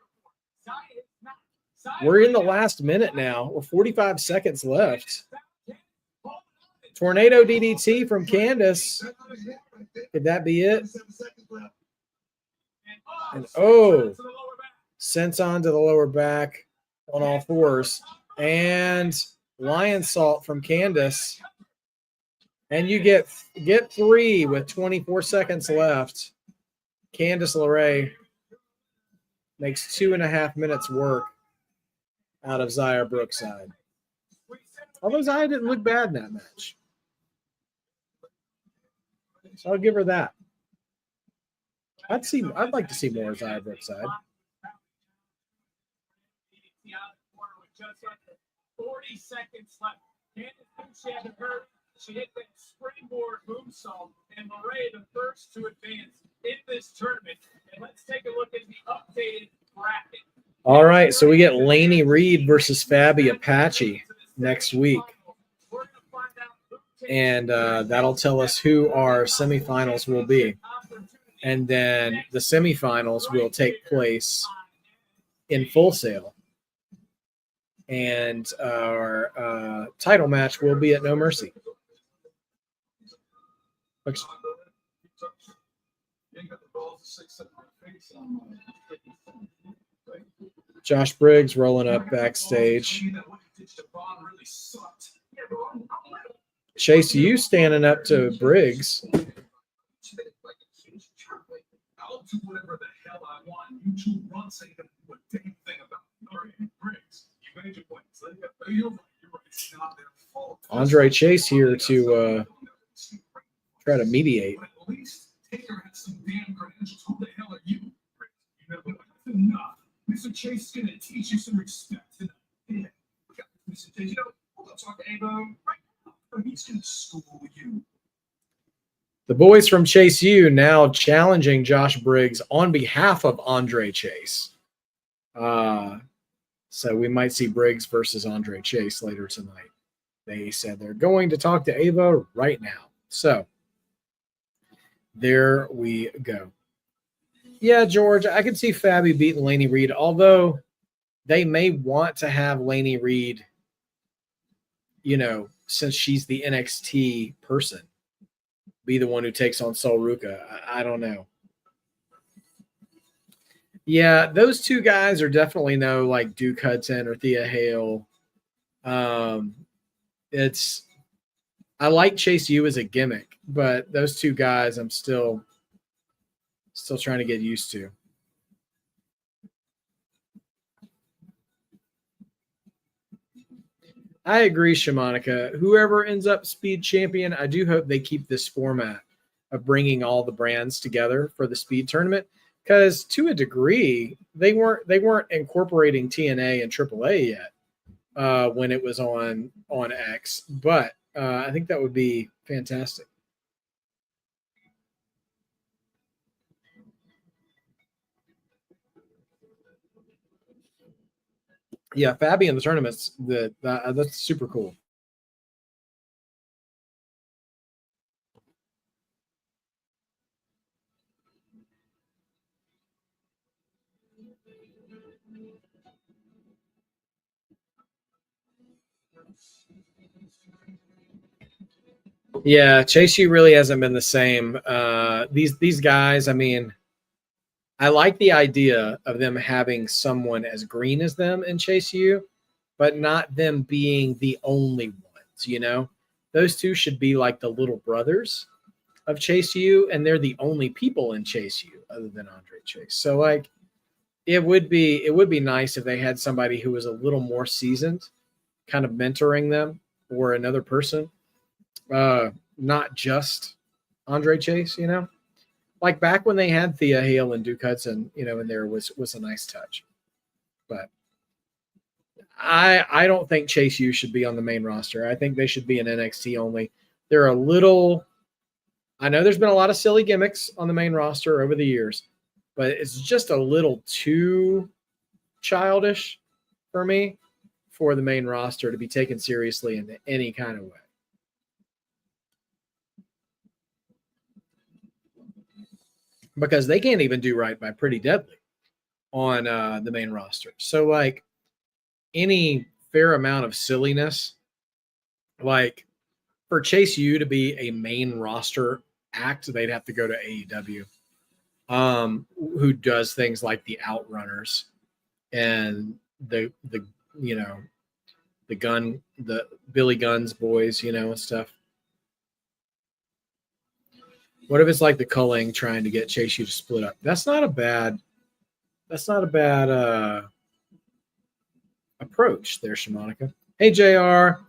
We're in the last minute now. We're 45 seconds left. Tornado DDT from Candace. Could that be it? And sense on to the lower back on all fours. And lion salt from Candace. And you get 3 with 24 seconds left. Candice LeRae makes 2.5 minutes work out of Zaya Brookside. Although Zaya didn't look bad in that match. So I'll give her that. I'd like to see more Zaya Brookside. 40 seconds left. Candace she hadn't heard. She hit that springboard moonsault, and LeRae the first to advance in this tournament. And let's take a look at the updated bracket. All right, so we get Lainey Reed versus Fabi Apache next week. And that'll tell us who our semifinals will be. And then the semifinals will take place in Full Sail. And our title match will be at No Mercy. Josh Briggs rolling up backstage. Chase, you standing up to Briggs. I'll do whatever the hell I want. You two run saying a damn thing about Briggs. You made your point. You're right. It's not their fault. Andre Chase here to try to mediate. But at least Taylor has some damn credentials. Who the hell are you, Briggs? You know, that's enough. Mr. Chase is going to teach you some respect. Yeah. Mr. Chase, we'll talk to Ava right now. He's going to school you. The boys from Chase U now challenging Josh Briggs on behalf of Andre Chase. So we might see Briggs versus Andre Chase later tonight. They said they're going to talk to Ava right now. So there we go. Yeah, George, I could see Fabi beating Lainey Reed, although they may want to have Lainey Reed, since she's the NXT person, be the one who takes on Sol Ruka. I don't know. Yeah, those two guys are definitely no like Duke Hudson or Thea Hale. I like Chase U as a gimmick, but those two guys I'm still trying to get used to. I agree, Shamanica. Whoever ends up Speed Champion, I do hope they keep this format of bringing all the brands together for the Speed tournament, because to a degree they weren't incorporating TNA and AAA yet when it was on X, but I think that would be fantastic. Yeah, Fabi in the tournaments, that's super cool. Yeah, Chase U really hasn't been the same. These guys, I mean, I like the idea of them having someone as green as them in Chase U, but not them being the only ones, you know? Those two should be like the little brothers of Chase U, and they're the only people in Chase U other than Andre Chase. So like it would be nice if they had somebody who was a little more seasoned, kind of mentoring them, or another person, not just Andre Chase, you know? Like back when they had Thea Hale and Duke Hudson, you know, in there was a nice touch. But I don't think Chase U should be on the main roster. I think they should be in NXT only. They're a little. I know there's been a lot of silly gimmicks on the main roster over the years, but it's just a little too childish for me for the main roster to be taken seriously in any kind of way. Because they can't even do right by Pretty Deadly on the main roster. So, like, any fair amount of silliness, like for Chase U to be a main roster act, they'd have to go to AEW, who does things like the Outrunners and the you know the Billy Gunn's boys, you know, and stuff. What if it's like the Culling trying to get Chase U to split up? That's not a bad approach there, Shimonica. Hey, JR.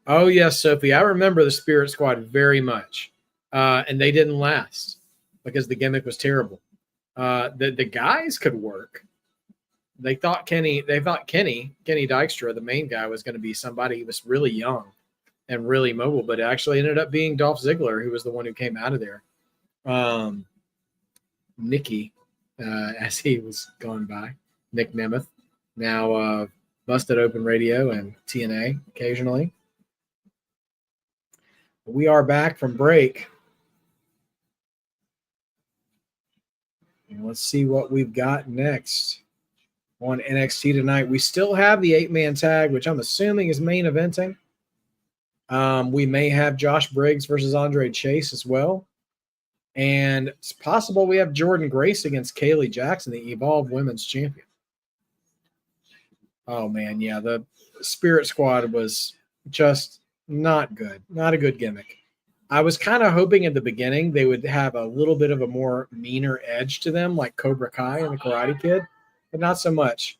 Oh, yes, Sophie. I remember the Spirit Squad very much. And they didn't last because the gimmick was terrible. The guys could work. They thought Kenny Dykstra, the main guy, was going to be somebody who was really young and really mobile, but it actually ended up being Dolph Ziggler, who was the one who came out of there. Nicky, as he was going by, Nick Nemeth, now Busted Open Radio and TNA occasionally. We are back from break. And let's see what we've got next on NXT tonight. We still have the 8-man tag, which I'm assuming is main eventing. We may have Josh Briggs versus Andre Chase as well. And it's possible we have Jordan Grace against Kaylee Jackson, the Evolve Women's Champion. Oh, man, yeah. The Spirit Squad was just not good. Not a good gimmick. I was kind of hoping at the beginning they would have a little bit of a more meaner edge to them, like Cobra Kai and the Karate Kid, but not so much.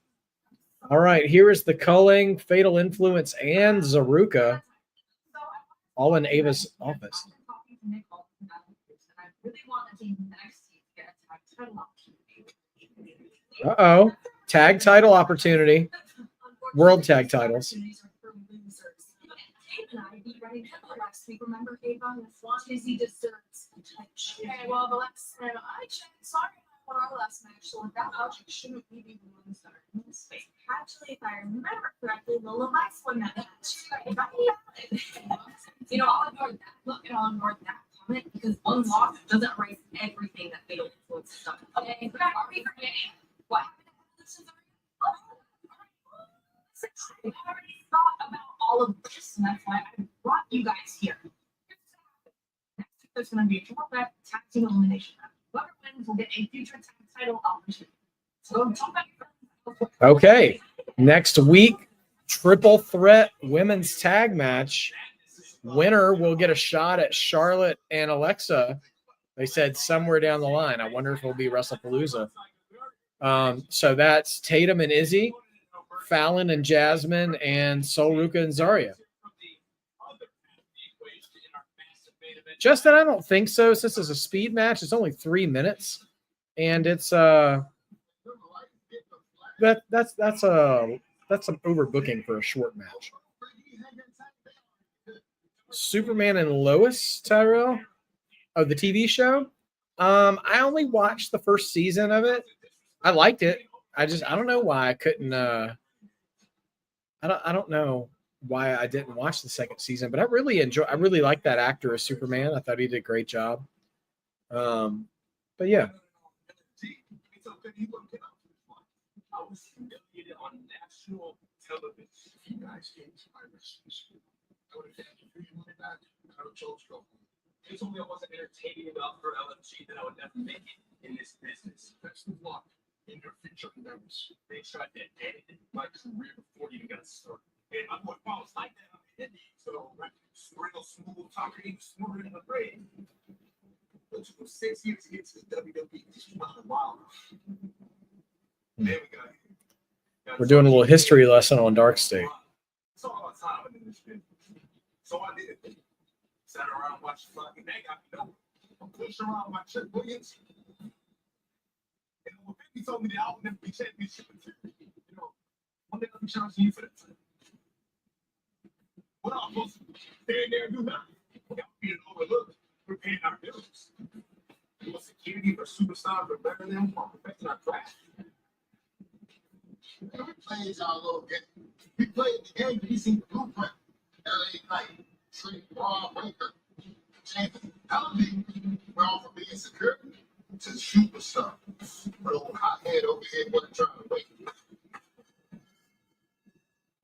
All right, here is the Culling, Fatal Influence, and Zaruka, all in Ava's office. Uh-oh. Tag title opportunity. World tag titles. Remember Avon as long as he deserves a touch. Okay, well, the last time I checked, sorry, our last match, so that logic shouldn't we be the ones that are in this space. Actually, if I remember correctly, the Levi's won that match. You know, I'll ignore that. Look, and I'll ignore that comment because one loss doesn't erase everything that Fatal Influence has done. Okay, but are we forgetting what happened to this? I already thought about all of this, and that's why I brought you guys here. Next week, there's going to be a triple threat tag team elimination match. Whoever wins will get a future tag title opportunity. So talk about your friends. Okay, next week, triple threat women's tag match. Winner will get a shot at Charlotte and Alexa. They said somewhere down the line. I wonder if it'll be WrestlePalooza. So that's Tatum and Izzy, Fallon and Jasmine, and Sol Ruka and Zarya. Justin, I don't think so. Since it's a speed match, it's only 3 minutes, and it's that's some overbooking for a short match. Superman and Lois, Tyrell, of the TV show. I only watched the first season of it. I liked it. I don't know why I couldn't. I don't know why I didn't watch the second season, but I really like that actor as Superman. I thought he did a great job. But yeah. They told me I wasn't entertaining enough for LFG that I would never make it. in this business. Best of luck in your future endeavors. They tried to end my career before you even got started. And I thought, wow, it's like that. I'm an indie. So, right, real smooth talker, even smoother than the brain. But it took 6 years to get to the WWE. Just wow. There we go. We're doing a little history lesson on Dark State. It's all about time in this business. So I did. Sat around watching fucking that got me know. I'm pushing around my Chuck Williams. And when 50 told me that I would never be championship material, you know, I'm never be challenging you for that. What am I supposed to stand there and do nothing? Without being overlooked, we're paying our bills. You want security for superstars are better than while perfecting our craft. We played y'all little game. We played the game, we seen the blueprint. LA Knight, Tree, Braun Breaker, James Allen, we're all from being secure to superstar. Little hot head over here, what trying to wait.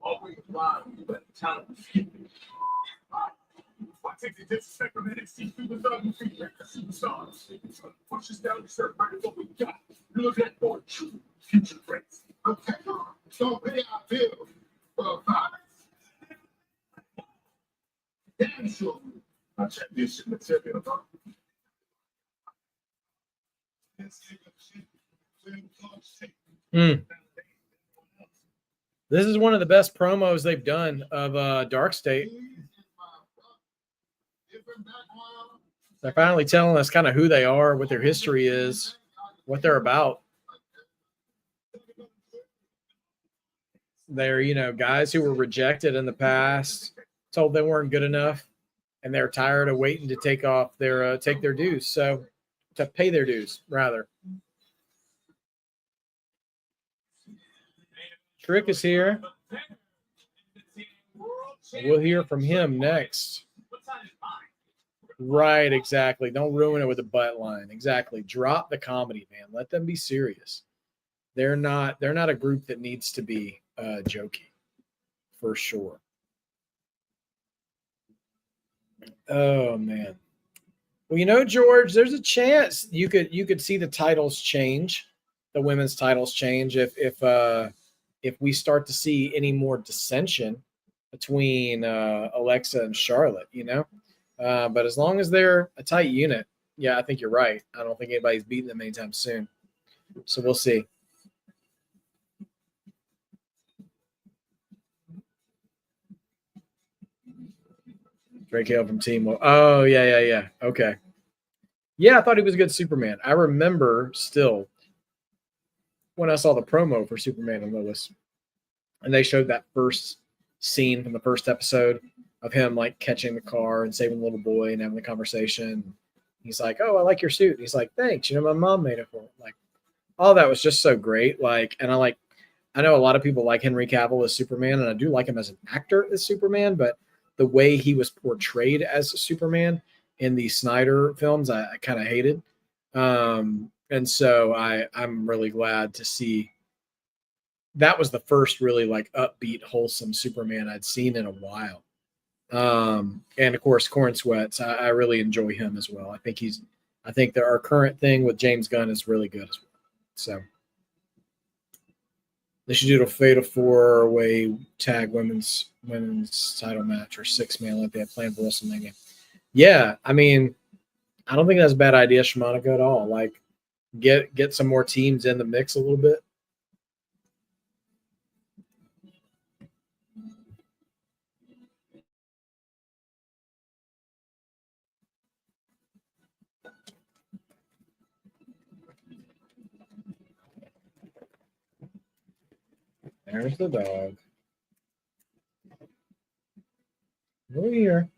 Always blind when you let the talent why take the disrespect from NXT superstars and treat them as superstars? Push us down to start right what we got. You look at more true future friends. Okay, so pay our bills for violence. Damn sure. I check this shit material about. This is one of the best promos they've done of Dark State. They're finally telling us kind of who they are, what their history is, what they're about. They're, you know, guys who were rejected in the past, told they weren't good enough, and they're tired of waiting to take their dues. So to pay their dues, rather. Trick is here. We'll hear from him next. Right, exactly. Don't ruin it with a butt line. Exactly. Drop the comedy, man. Let them be serious. They're not a group that needs to be jokey, for sure. Oh man. Well, you know, George, there's a chance you could see the titles change, the women's titles change if we start to see any more dissension between Alexa and Charlotte, you know. But as long as they're a tight unit, yeah, I think you're right. I don't think anybody's beating them anytime soon. So we'll see. Drake Hale from Team. Oh, yeah. Okay. Yeah, I thought he was a good Superman. I remember still when I saw the promo for Superman and Lois, and they showed that first scene from the first episode of him like catching the car and saving the little boy and having the conversation. He's like, "Oh, I like your suit." And he's like, "Thanks. You know, my mom made it for me." Like, all that was just so great. Like, and I know a lot of people like Henry Cavill as Superman, and I do like him as an actor as Superman, but the way he was portrayed as Superman in the Snyder films, I kind of hated. And so I'm really glad to see that was the first really like upbeat, wholesome Superman I'd seen in a while. And of course, Corn Sweats, I really enjoy him as well. I think that our current thing with James Gunn is really good as well. So they should do a fatal 4-way tag women's title match or 6-man like they had planned for WrestleMania. Yeah, I mean, I don't think that's a bad idea, Shimonica, at all. Like, get some more teams in the mix a little bit. There's the dog. Over here.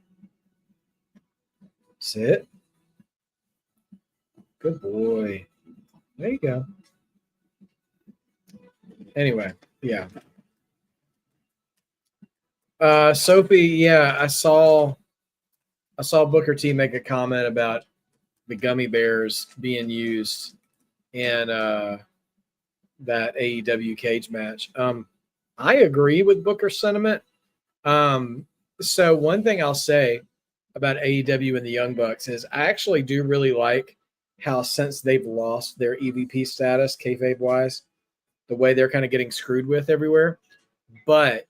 Sit. Good boy. There you go. Anyway, yeah. Sophie, yeah, I saw Booker T make a comment about the gummy bears being used in that AEW cage match. I agree with Booker's sentiment. So one thing I'll say about AEW and the Young Bucks is I actually do really like how since they've lost their EVP status, kayfabe wise, the way they're kind of getting screwed with everywhere. But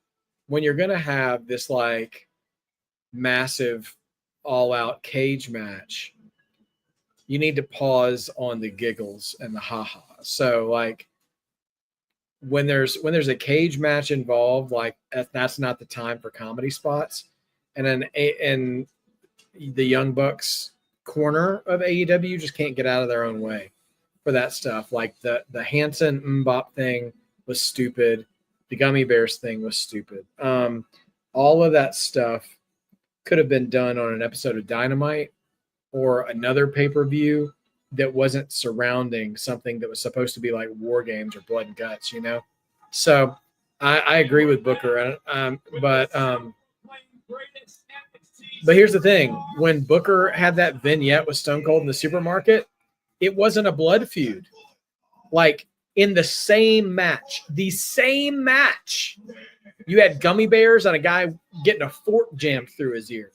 when you're going to have this like massive all out cage match, you need to pause on the giggles and the haha. So like when there's a cage match involved, like that's not the time for comedy spots. And then and the Young Bucks corner of AEW just can't get out of their own way for that stuff. Like the Hanson Mbop thing was stupid. The Gummy Bears thing was stupid. All of that stuff could have been done on an episode of Dynamite or another pay-per-view that wasn't surrounding something that was supposed to be like War Games or Blood and Guts, you know? So I agree with Booker. But here's the thing. When Booker had that vignette with Stone Cold in the supermarket, it wasn't a blood feud. Like in the same match, you had Gummy Bears and a guy getting a fork jammed through his ear.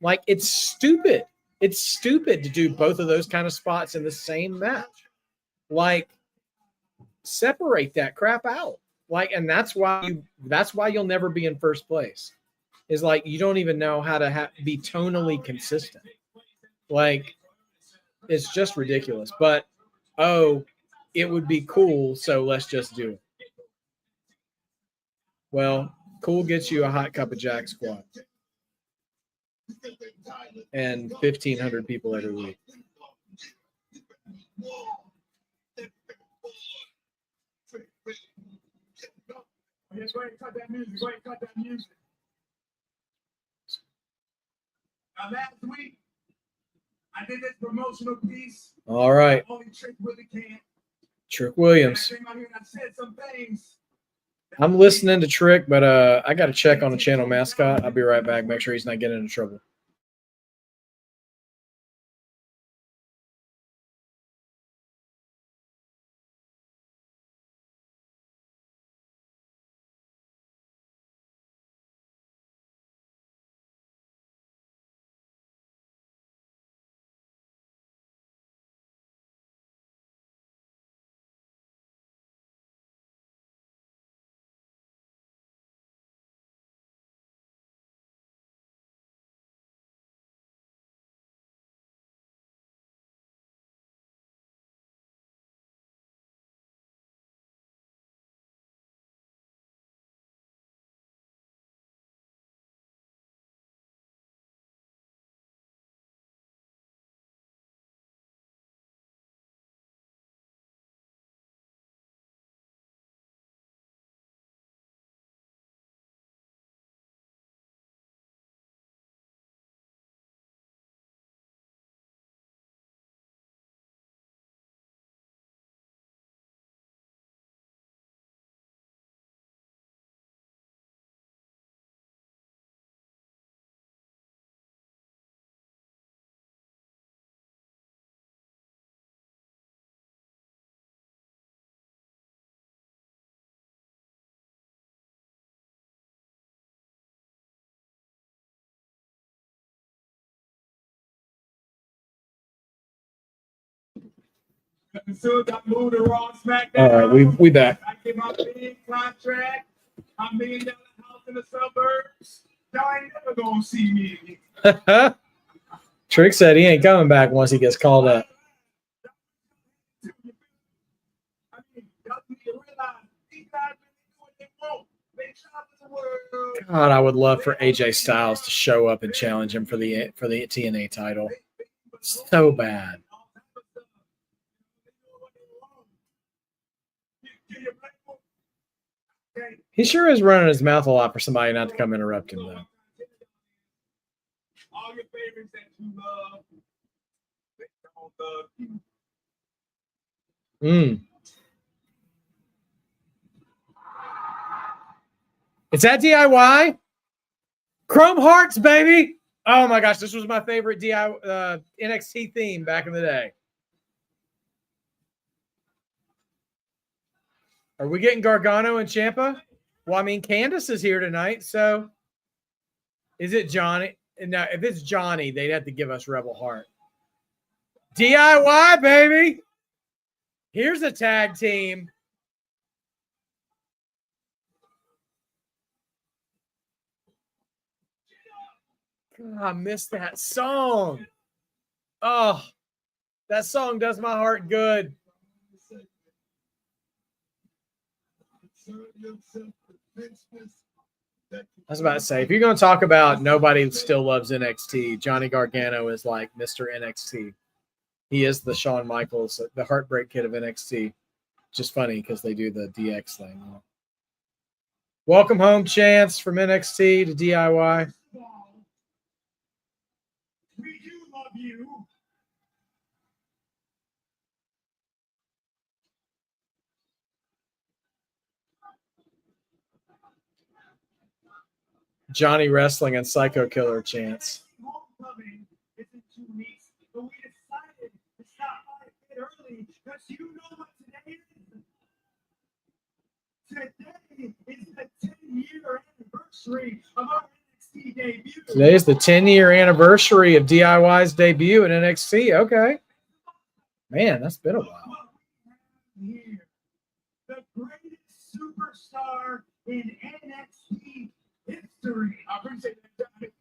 Like, it's stupid. It's stupid to do both of those kind of spots in the same match. Like, separate that crap out. Like, and that's why you'll never be in first place. Is like you don't even know how to be tonally consistent. Like, it's just ridiculous. But it would be cool, so let's just do it. Well, cool gets you a hot cup of Jack squat and 1,500 people every week. Yes, go ahead and cut that music. Now, last week, I did this promotional piece. All right. Only Trick Willie can. Trick Williams. I came out here and I said some things. I'm listening to Trick, but I got to check on the channel mascot. I'll be right back. Make sure he's not getting into trouble. As soon as I moved to Raw SmackDown, All right, we back. I get my big contract, my $1 million house in the suburbs. Y'all ain't never gonna see me again. Trick said he ain't coming back once he gets called up. I mean, y'all need to realize these guys really do what they want. They travel the world. God, I would love for AJ Styles to show up and challenge him for the TNA title. So bad. He sure is running his mouth a lot for somebody not to come interrupt him, though. All your favorites that you love, they don't love you. It's at DIY. Chrome Hearts, baby. Oh my gosh, this was my favorite NXT theme back in the day. Are we getting Gargano and Ciampa? Well, I mean, Candace is here tonight, so is it Johnny? No, if it's Johnny, they'd have to give us Rebel Heart. DIY, baby. Here's a tag team. God, I missed that song. Oh, that song does my heart good. I was about to say, if you're going to talk about nobody still loves NXT, Johnny Gargano is like Mr. NXT. He is the Shawn Michaels, the heartbreak kid of NXT. Just funny because they do the DX thing. Welcome home, Chance, from NXT to DIY. We do love you. Johnny Wrestling and Psycho Killer Chance. Homecoming is in 2 weeks, but we decided to stop by a bit early because you know what today is. Today is the 10-year anniversary of our NXT debut. Today is the 10-year anniversary of DIY's debut in NXT. Okay. Man, that's been a while. Here, the greatest superstar in NXT history. I appreciate that, Johnny.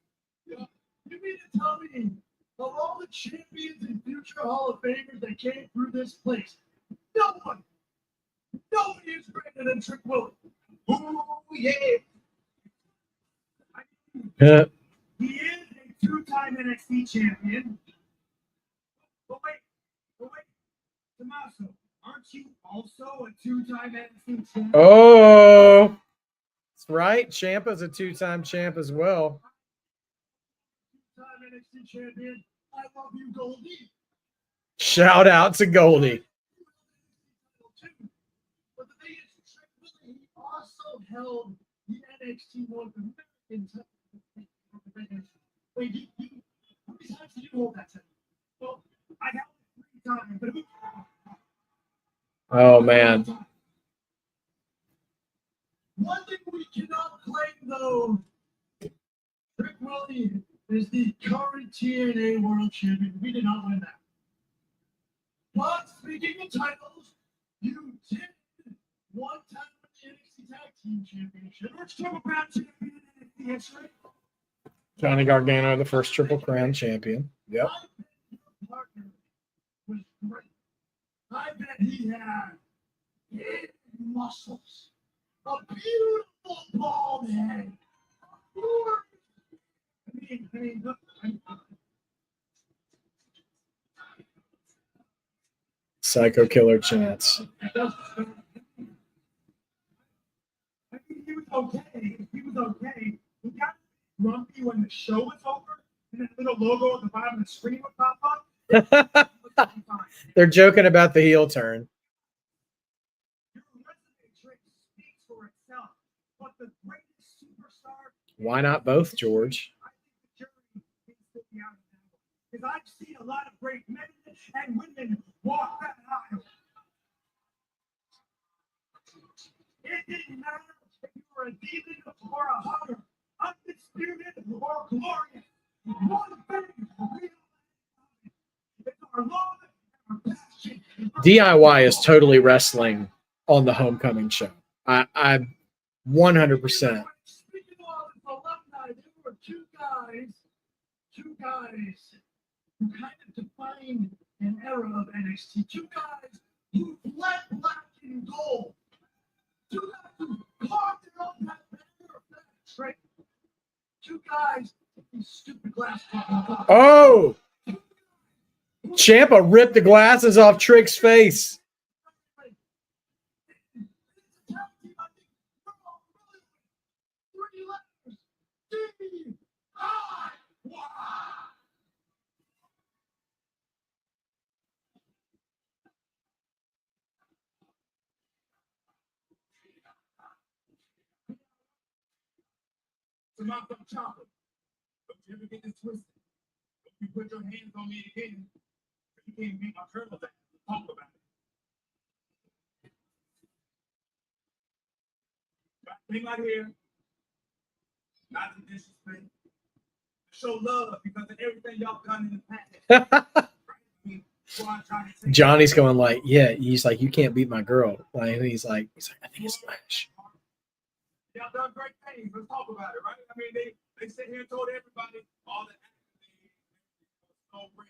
You mean to tell me of all the champions and future Hall of Famers that came through this place, nobody is greater than Trick Willie. Ooh, yeah. He is a 2-time NXT champion. But wait, Tommaso, aren't you also a 2-time NXT champion? Oh, that's right. Ciampa's a 2-time champ as well. 2-time NXT champion. I love you, Goldie. Shout out to Goldie. But the thing is, Trick Willie also held the NXT North American title. Wait, how many times did you hold that title? Well, I held it 3 times. Oh, man. One thing we cannot claim, though, Trick Willie is the current TNA World Champion. We did not win that. But speaking of titles, you did 1 time with the NXT Tag Team Championship. First Triple Crown Champion in NXT history. Johnny Gargano, the first Triple Crown champion. Yep. I bet your partner was great. I bet he had big muscles, a beautiful bald head. I mean, look, Psycho Killer Chance. I mean, he was okay. He was okay. He got grumpy when the show was over, and that little logo at the bottom of the screen would pop up. They're joking about the heel turn. Your resume trick speaks for itself, but the greatest superstar. Why not both, George? I think the jury needs to be out of that one. Because I've seen a lot of great men and women walk that aisle. It didn't matter if you were a demon or a hunter, undisputed or glorious. One thing we it's our love and our passion. DIY is totally wrestling on the Homecoming show. I 100%. Speaking of alumni, there were two guys who kind of defined an era of NXT. 2 guys who bled black and gold. 2 guys who carved it up that banner of that trick. 2 guys with these stupid glass top. Oh! Ciampa ripped the glasses off Trick's face. Tommaso Ciampa, don't you ever get this twisted. If you put your hands on me again, you can't beat my colonel down. Talk about it. Came out here, not to disrespect, to show love because of everything y'all done in the past. Right? I mean, Johnny's going like, yeah. He's like, you can't beat my girl. Like, and he's like, I think it's Lash. Y'all done great things. Let's talk about it, right? I mean, they sit here and told everybody all the so great.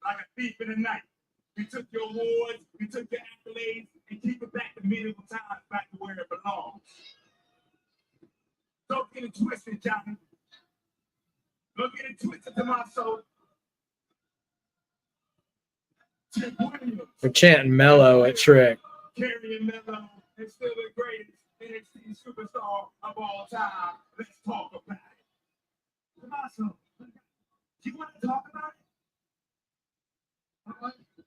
Like a thief in the night. We took your awards, we took your accolades, and keep it back to medieval times, back to where it belongs. Don't get it twisted, Johnny. Don't get it twisted to my soul. Trick Williams. We're chanting mellow at Trick. Carrying mellow and still the greatest NXT superstar of all time. Let's talk about it. Tommaso, you want to talk about it?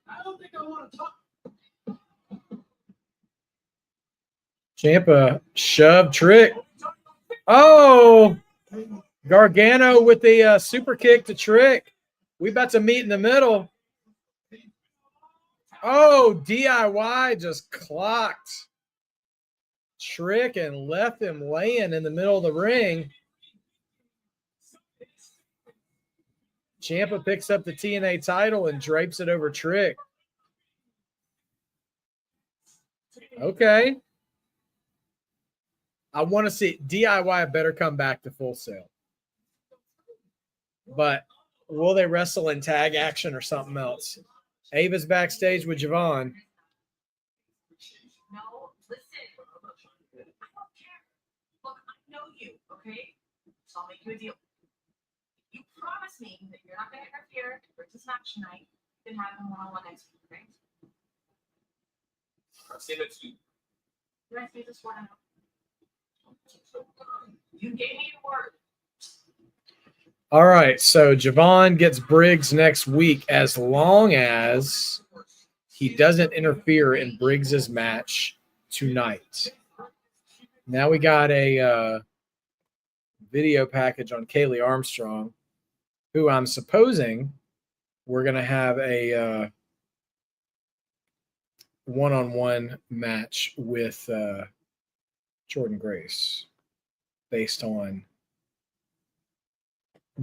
I don't think I want to talk. Ciampa shoved Trick. Oh, Gargano with the super kick to Trick. We about to meet in the middle. Oh, DIY just clocked Trick and left him laying in the middle of the ring. Ciampa picks up the TNA title and drapes it over Trick. Okay. I want to see DIY better come back to Full Sail. But will they wrestle in tag action or something else? Ava's backstage with Javon. No, listen. I don't care. Look, I know you, okay? So I'll make you a deal. You promise me that you're not going to interfere for this match tonight. You can have them one-on-one next week, okay? I'll say that to you. The rest of you just want to know. You gave me your word. All right, so Javon gets Briggs next week as long as he doesn't interfere in Briggs's match tonight. Now we got a video package on Kaylee Armstrong, who I'm supposing we're going to have a one-on-one match with Jordan Grace based on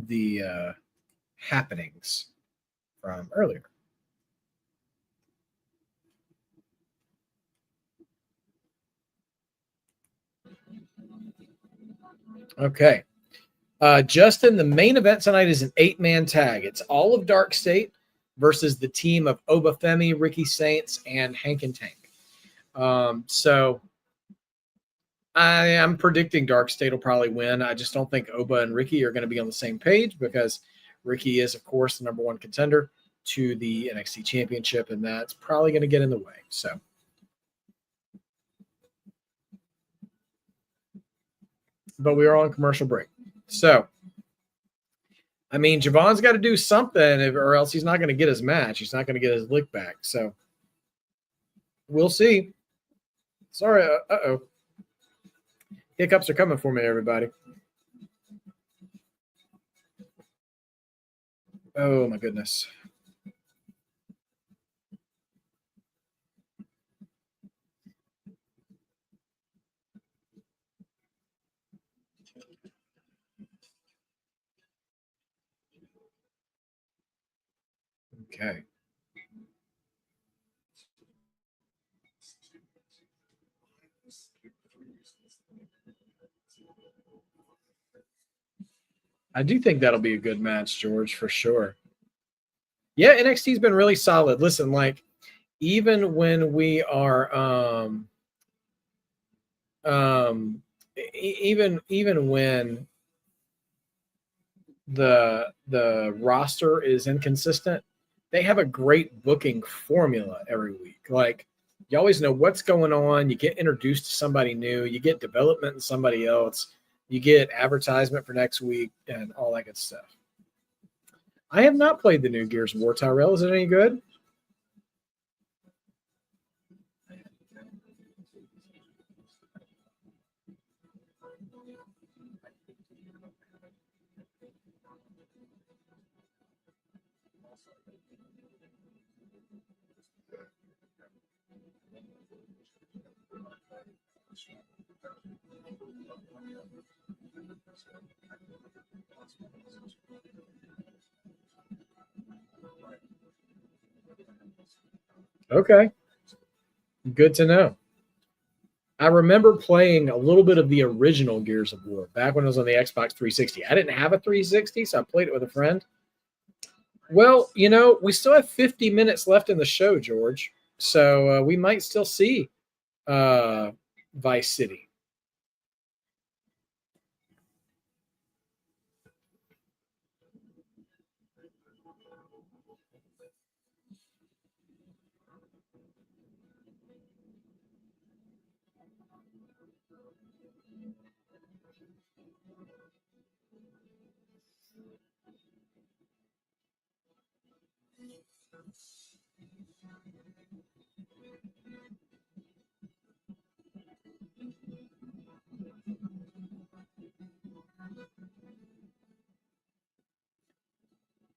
the happenings from earlier. Okay. Justin, the main event tonight is an 8-man tag. It's all of Dark State versus the team of Obafemi, Ricky Saints, and Hank and Tank. So I am predicting Dark State will probably win. I just don't think Oba and Ricky are going to be on the same page because Ricky is, of course, the number one contender to the NXT Championship, and that's probably going to get in the way. So, but we are on commercial break. So, I mean, Javon's got to do something or else he's not going to get his match. He's not going to get his lick back. So, we'll see. Sorry. Uh-oh. Hiccups are coming for me, everybody. Oh, my goodness. Okay. I do think that'll be a good match, George, for sure. Yeah, NXT's been really solid. Listen, like, even when we are even when the roster is inconsistent, they have a great booking formula every week. Like, you always know what's going on. You get introduced to somebody new. You get development in somebody else. You get advertisement for next week and all that good stuff. I have not played the new Gears of War, Tyrell. Is it any good? Okay. Good to know. I remember playing a little bit of the original Gears of War back when it was on the Xbox 360. I didn't have a 360, so I played it with a friend. Well, we still have 50 minutes left in the show, George. So we might still see Vice City.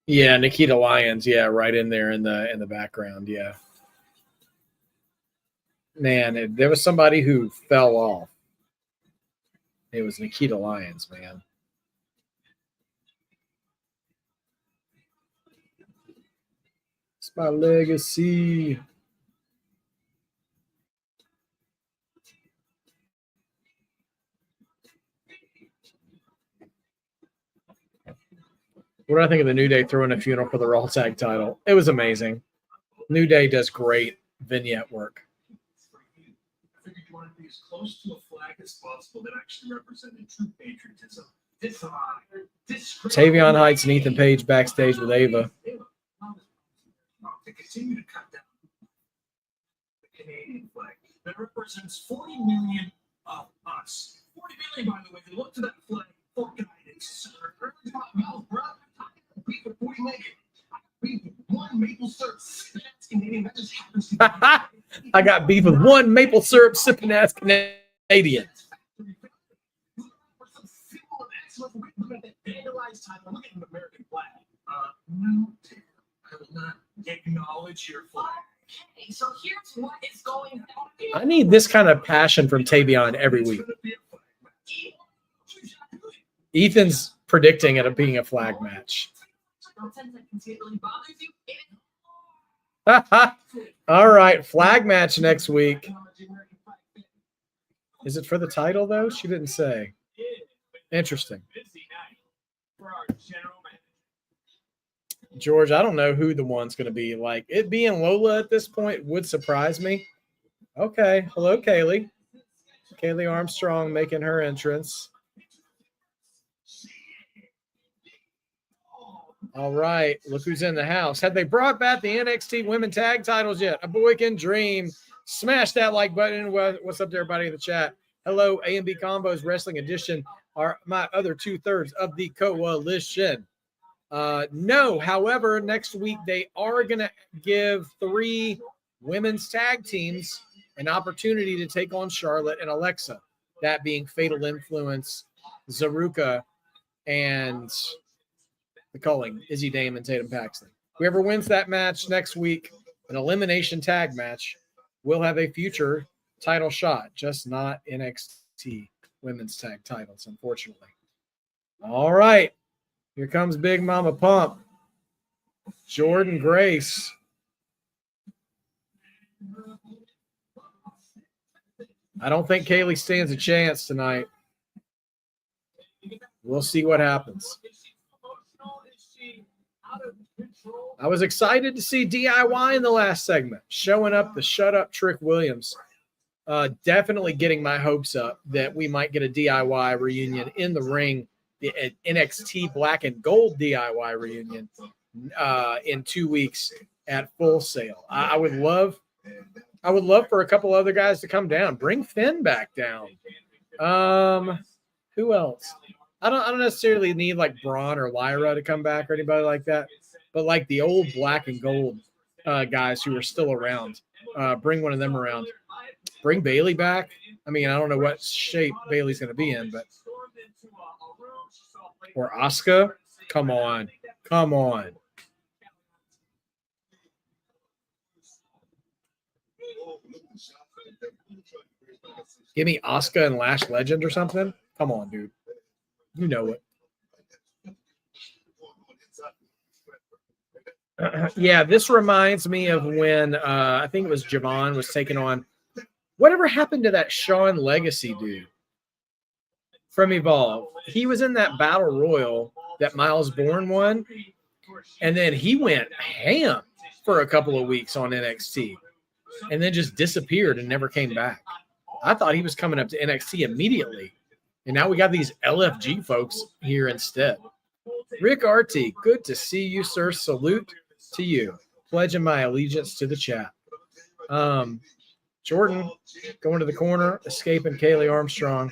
Yeah, Nikita Lyons. Yeah, right in there in the background. Yeah, man, there was somebody who fell off. It was Nikita Lyons, man. It's my legacy. What do I think of the New Day throwing a funeral for the Raw Tag title? It was amazing. New Day does great vignette work. I figured you wanted to be as close to a flag as possible that actually represented true patriotism. Tavion Heights and Ethan Page backstage with Ava. To continue to cut down the Canadian flag that represents 40 million of us. 40 million, by the way. They look to that flag for guidance. One maple syrup Canadian. That just happens to be. I got beef with one maple syrup sipping ass Canadian. Look at an American flag. No, I will not acknowledge your flag. Okay, so here's what is going on. I need this kind of passion from Tavion every week. Ethan's predicting it being a flag match. All right, flag match next week. Is it for the title, though? She didn't say. Interesting. George, I don't know who the one's going to be. Like, it being Lola at this point would surprise me. Okay. Hello, Kaylee. Kaylee Armstrong making her entrance. All right. Look who's in the house. Have they brought back the NXT women tag titles yet? A boy can dream. Smash that like button. What's up to everybody in the chat? Hello, A&B Combos Wrestling Edition are my other 2/3 of the coalition. No, however, next week they are going to give 3 women's tag teams an opportunity to take on Charlotte and Alexa, that being Fatal Influence, Zaruka, and the Culling, Izzy Dame and Tatum Paxley. Whoever wins that match next week, an elimination tag match, will have a future title shot, just not NXT women's tag titles, unfortunately. All right. Here comes Big Mama Pump. Jordan Grace. I don't think Kaylee stands a chance tonight. We'll see what happens. I was excited to see DIY in the last segment, showing up the Shut Up Trick Williams. Definitely getting my hopes up that we might get a DIY reunion in the ring. The NXT Black and Gold DIY reunion in 2 weeks at Full Sail. I would love for a couple other guys to come down. Bring Finn back down. Who else? I don't necessarily need like Braun or Lyra to come back or anybody like that, but like the old Black and Gold guys who are still around. Bring one of them around. Bring Bailey back. I mean, I don't know what shape Bailey's going to be in, but. Or Asuka? Come on. Give me Asuka and Lash Legend or something? Come on, dude. You know it. Yeah, this reminds me of when I think it was Javon was taking on whatever happened to that Sean Legacy dude from Evolve. He was in that battle royal that Miles Bourne won, and then he went ham for a couple of weeks on NXT and then just disappeared and never came back. I thought he was coming up to NXT immediately. And now we got these LFG folks here instead. Rick RT, good to see you, sir. Salute to you. Pledging my allegiance to the chat. Jordan going to the corner, escaping Kaylee Armstrong.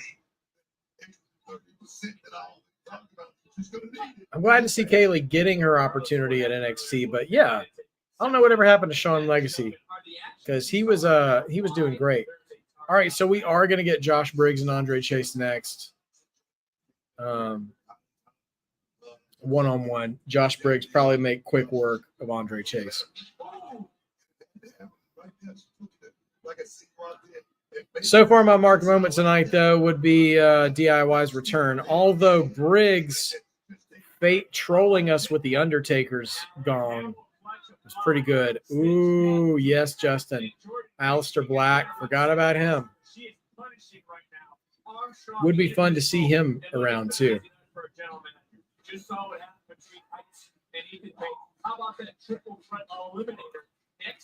I'm glad to see Kaylee getting her opportunity at NXT, but yeah, I don't know whatever happened to Sean Legacy because he was doing great. All right, so we are going to get Josh Briggs and Andre Chase next. One-on-one. Josh Briggs probably make quick work of Andre Chase. So far, my marked moment tonight, though, would be DIY's return. Although Briggs, fate trolling us with the Undertaker's gong was pretty good. Ooh, yes, Justin. Aleister Black, forgot about him. Would be fun to see him around, too.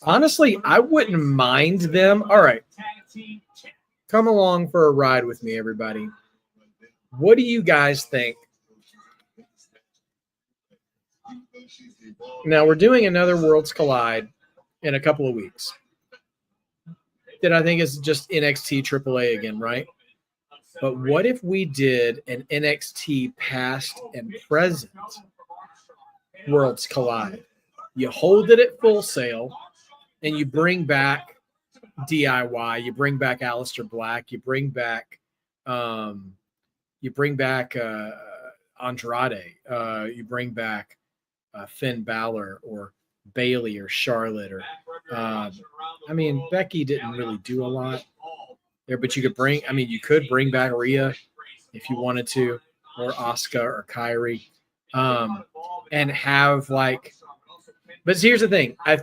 Honestly, I wouldn't mind them. All right. Come along for a ride with me, everybody. What do you guys think? Now, we're doing another Worlds Collide in a couple of weeks. That I think is just NXT AAA again, right? But what if we did an NXT past and present Worlds Collide? You hold it at Full Sail, and you bring back DIY, you bring back Aleister Black, you bring back Andrade, you bring back Finn Balor or Bailey or Charlotte or I mean Becky didn't really do a lot there, but you could bring back Rhea if you wanted to, or Asuka or Kyrie, and have like. But here's the thing: I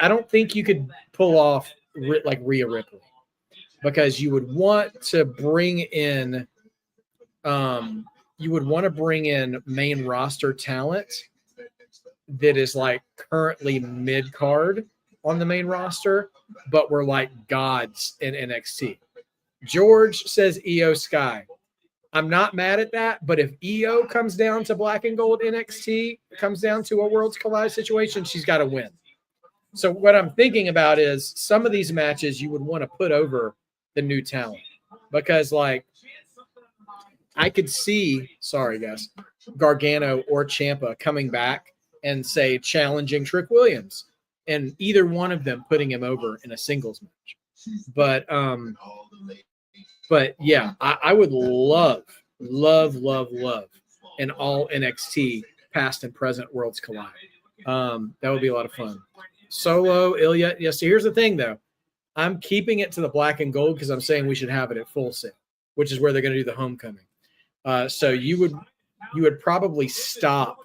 don't think you could pull off like Rhea Ripley, because you would want to bring in, main roster talent that is like currently mid card on the main roster, but we're like gods in NXT. George says EO Sky. I'm not mad at that, but if EO comes down to Black and Gold NXT, comes down to a Worlds Collide situation, she's got to win. So what I'm thinking about is some of these matches you would want to put over the new talent, because like I could see, sorry guys, Gargano or Ciampa coming back and say challenging Trick Williams, and either one of them putting him over in a singles match. But yeah, I would love an all NXT past and present Worlds Collide. That would be a lot of fun. Solo, Ilya. Yeah, so here's the thing, though. I'm keeping it to the Black and Gold because I'm saying we should have it at Full Sail, which is where they're going to do the homecoming. So you would probably stop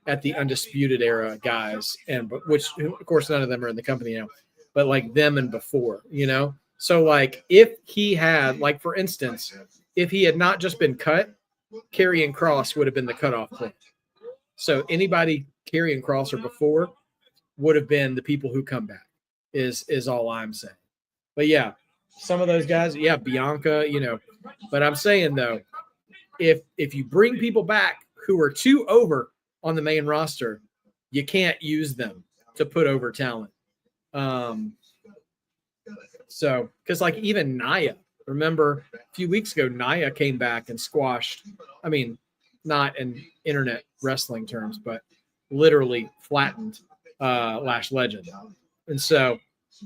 at the Undisputed Era guys, and which of course none of them are in the company now, but like them and before, you know. So like if he had, like for instance, if he had not just been cut, Karrion Kross would have been the cutoff point. So anybody Karrion Kross or before would have been the people who come back, is all I'm saying. But yeah, some of those guys, yeah, Bianca, you know. But I'm saying though, if you bring people back who are too over on the main roster, you can't use them to put over talent. So, because like even Nia, remember a few weeks ago, Nia came back and squashed, I mean, not in internet wrestling terms, but literally flattened Lash Legend. And so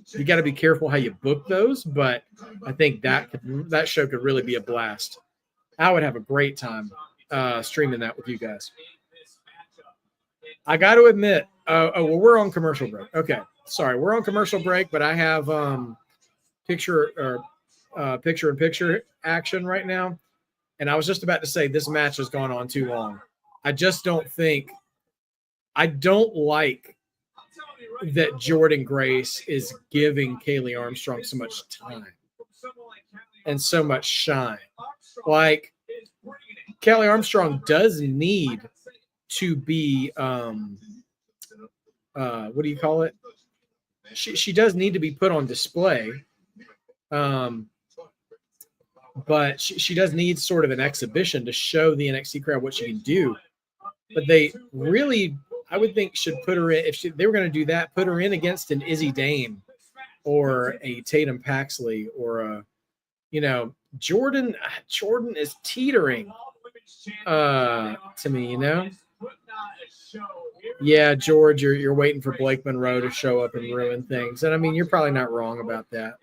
you got to be careful how you book those, but I think that show could really be a blast. I would have a great time streaming that with you guys. I got to admit, well, we're on commercial break. Okay, sorry, we're on commercial break, but I have picture-in-picture action right now, and I was just about to say this match has gone on too long. I just don't think I don't like I'm telling you right that now, Jordan Grace is giving Kaylee Armstrong so much time from someone like Kelly and so much shine. Armstrong Like, is bringing it. Kelly Armstrong does need to be what do you call it? She does need to be put on display. But she does need sort of an exhibition to show the NXT crowd what she can do. But they really, I would think, should put her in, if they were going to do that, put her in against an Izzy Dame or a Tatum Paxley or a, Jordan is teetering to me, Yeah, George, you're waiting for Blake Monroe to show up and ruin things. And I mean, you're probably not wrong about that.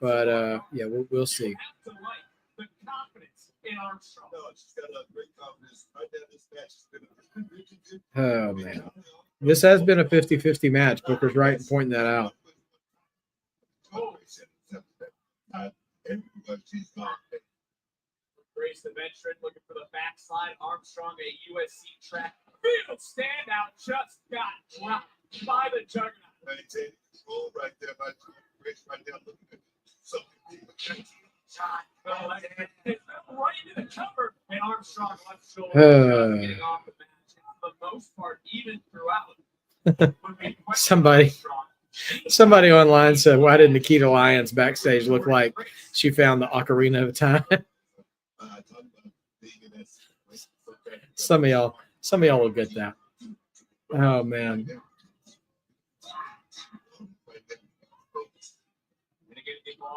But yeah, we'll see. Oh man. This has been a 50-50 match. Booker's right in pointing that out. Grace, the veteran, looking for the backslide. Armstrong, a USC track field standout, just got dropped by the juggernaut. Right there, right there, looking at something. It's right into the cover, and Armstrong left shoulder getting off the match. For the most part, even throughout. Somebody online said, "Why did Nikita Lyons backstage look like she found the Ocarina of Time?" Some of y'all will get that. Oh man.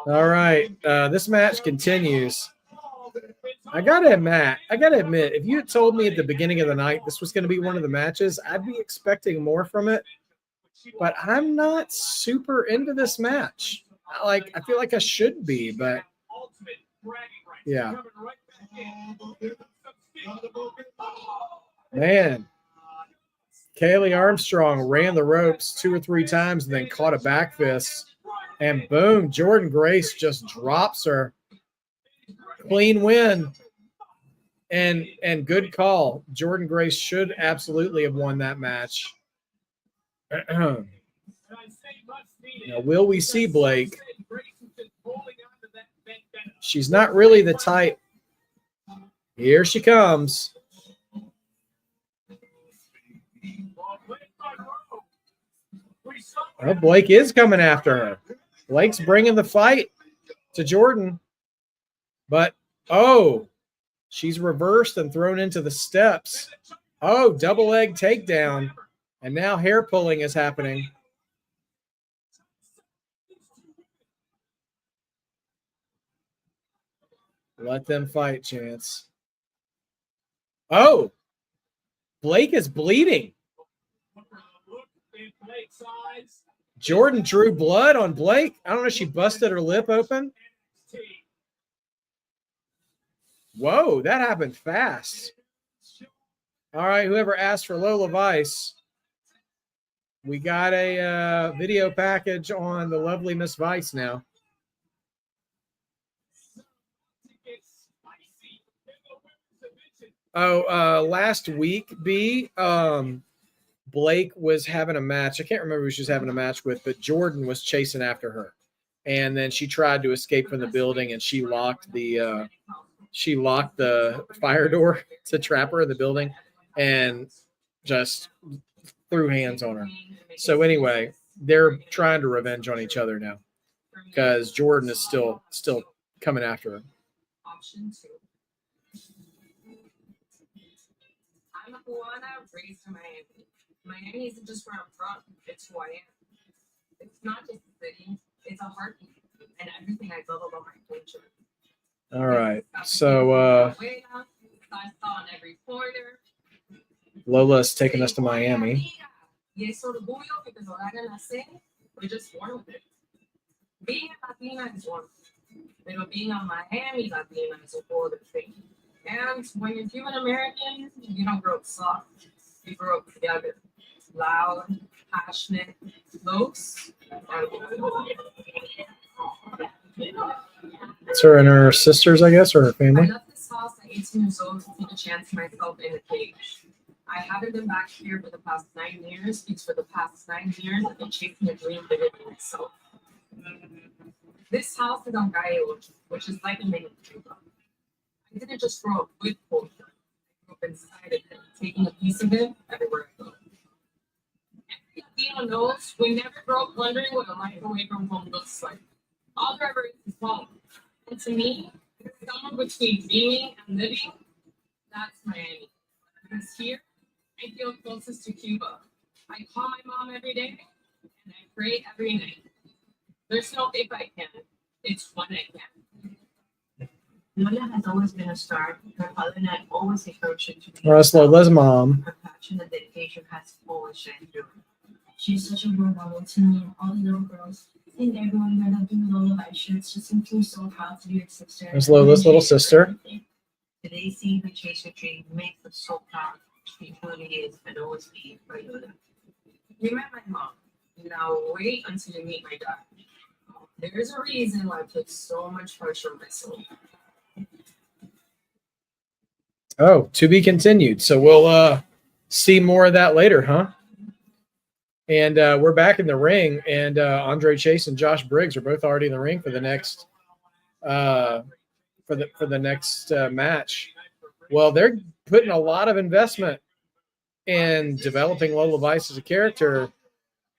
All right, this match continues. I gotta admit, if you had told me at the beginning of the night this was going to be one of the matches, I'd be expecting more from it. But I'm not super into this match. I feel like I should be, but yeah. Man, Kaylee Armstrong ran the ropes 2 or 3 times and then caught a back fist. And boom, Jordan Grace just drops her. Clean win. And good call. Jordan Grace should absolutely have won that match. Now, will we see Blake? She's not really the type. Here she comes. Oh, Blake is coming after her. Blake's bringing the fight to Jordan. But, she's reversed and thrown into the steps. Oh, double leg takedown. And now hair pulling is happening. Let them fight, Chance. Oh, Blake is bleeding. Jordan drew blood on Blake. I don't know if she busted her lip open. Whoa, that happened fast. All right, whoever asked for Lola Vice, we got a video package on the lovely Miss Vice now. Last week, Blake was having a match. I can't remember who she was having a match with, but Jordan was chasing after her. And then she tried to escape from the building, and she locked the fire door to trap her in the building and just threw hands on her. So anyway, they're trying to revenge on each other now because Jordan is still coming after her. Option 2. I'm a Juana raised in Miami. Miami isn't just where I'm from, it's who I am. It's not just a city, it's a heartbeat and everything I love about my culture. All right. So Lola's taking us to Miami. Being a Latina is one thing, but being a Miami Latina is a whole other thing. And when you're Cuban American, you don't grow up soft. You grow up together. Loud, passionate, close. It's her and her sisters, I guess, or her family. I left this house at 18 years old to take a chance myself in a cage. I haven't been back here for the past 9 years. It's for the past 9 years I've been chasing a dream bigger than myself. This house is on Gaio, which is like a mini Cuba. I didn't just grow up with culture. I grew up inside of it, taking a piece of it everywhere I go. Every Latino knows we never grow up wondering what a microwave from home looks like. All there ever is home. And to me, somewhere between dreaming and living, that's Miami. Because here, I feel closest to Cuba. I call my mom every day, and I pray every night. There's no if I can, it's when I can. Lola has always been a star. Her father and I always encouraged her to be. That's Lola's mom. Her passion and dedication has always shined through. She's such a role model to me and all the little girls. I think everyone here that do Lola Light shirts just seems so proud to be her sister. There's Lola's little sister. Today, seeing her chase her dream makes us so proud. She truly is and always be for Lola. You met my mom. Now wait until you meet my dad. There's a reason why I put so much pressure on myself. Oh, to be continued. So we'll see more of that later, huh? And we're back in the ring, and Andre Chase and Josh Briggs are both already in the ring for the next match. Well, they're putting a lot of investment in developing Lola Vice as a character.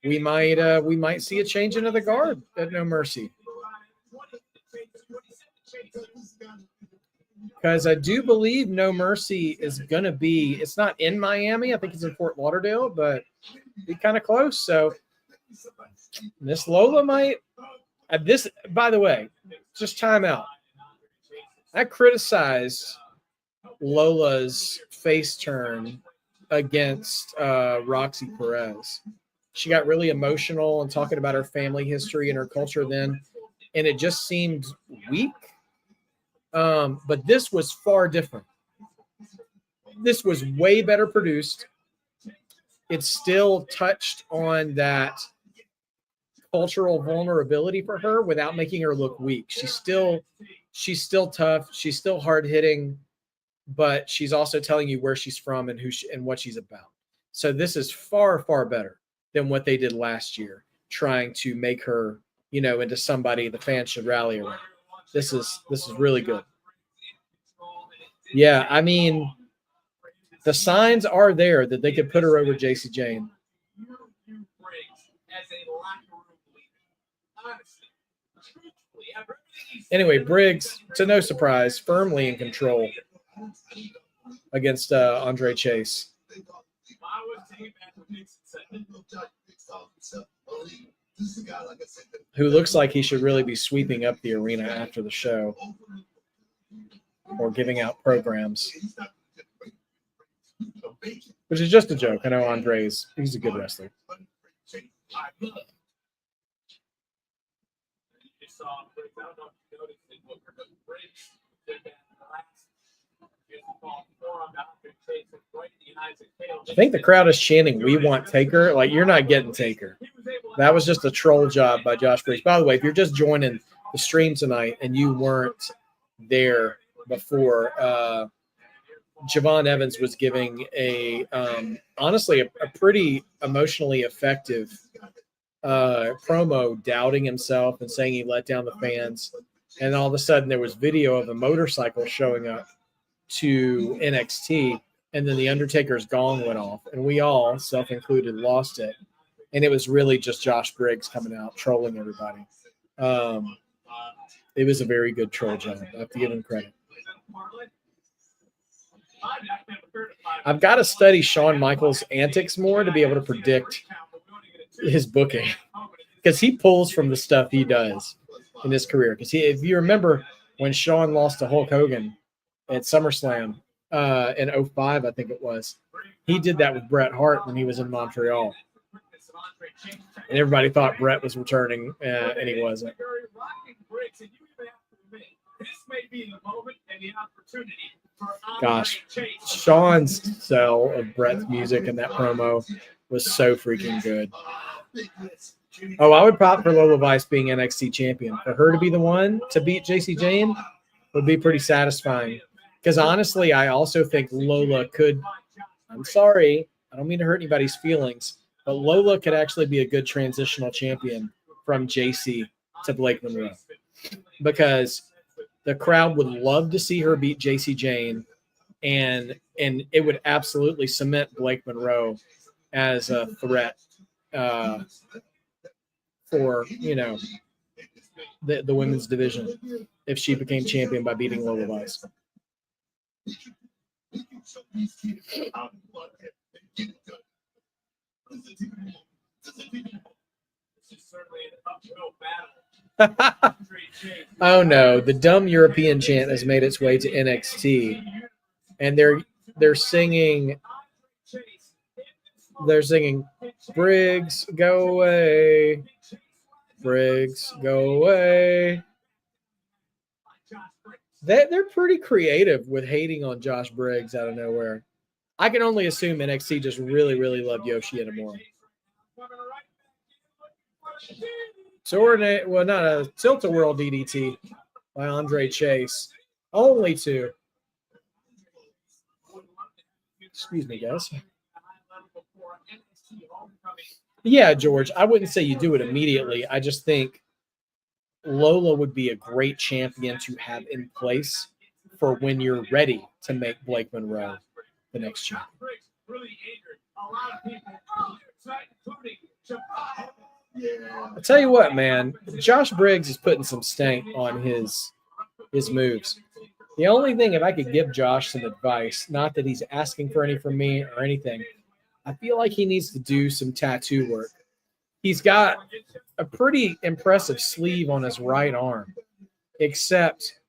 We might see a change into the guard at No Mercy. Because I do believe No Mercy is going to be, it's not in Miami. I think it's in Fort Lauderdale, but be kind of close. So Miss Lola might, this, by the way, just time out. I criticized Lola's face turn against Roxy Perez. She got really emotional and talking about her family history and her culture then, and it just seemed weak. But this was far different. This was way better produced. It still touched on that cultural vulnerability for her without making her look weak. She's still tough. She's still hard hitting, but she's also telling you where she's from and and what she's about. So this is far, far better than what they did last year, trying to make her, into somebody the fans should rally around. This is really good. Yeah, I mean, the signs are there that they could put her over JC Jane. Anyway, Briggs, to no surprise, firmly in control against Andre Chase, who looks like he should really be sweeping up the arena after the show or giving out programs, which is just a joke. I know he's a good wrestler. I think the crowd is chanting, "We want Taker." Like, you're not getting Taker. That was just a troll job by Josh Briggs. By the way, if you're just joining the stream tonight and you weren't there before, Javon Evans was giving honestly a pretty emotionally effective promo, doubting himself and saying he let down the fans. And all of a sudden there was video of a motorcycle showing up to NXT, and then the Undertaker's gong went off, and we all, self-included, lost it. And it was really just Josh Briggs coming out trolling everybody. It was a very good troll job. I have to give him credit. I've got to study Shawn Michaels' antics more to be able to predict his booking, because he pulls from the stuff he does in his career. Because if you remember when Shawn lost to Hulk Hogan at SummerSlam in 2005, I think it was, he did that with Bret Hart when he was in Montreal. And everybody thought Bret was returning, and he wasn't. Gosh, Shawn's sell of Bret's music and that promo was so freaking good. Oh, I would pop for Lola Vice being NXT champion. For her to be the one to beat JC Jane would be pretty satisfying. Because honestly, I also think Lola could I'm sorry. I don't mean to hurt anybody's feelings, but Lola could actually be a good transitional champion from JC to Blake Monroe because the crowd would love to see her beat JC Jane, and it would absolutely cement Blake Monroe as a threat for the women's division if she became champion by beating Lola Vice. Oh no, the dumb European chant has made its way to NXT, and they're singing Briggs go away, Briggs go away. They're pretty creative with hating on Josh Briggs out of nowhere. I can only assume NXT just really, really loved Yoshi Inamura. Well, not a Tilt-A-Whirl DDT by Andre Chase. Only two. Excuse me, guys. Yeah, George, I wouldn't say you do it immediately. I just think Lola would be a great champion to have in place for when you're ready to make Blake Monroe the next champion. I'll tell you what, man, Josh Briggs is putting some stank on his moves. The only thing, if I could give Josh some advice, not that he's asking for any from me or anything, I feel like he needs to do some tattoo work. He's got a pretty impressive sleeve on his right arm, except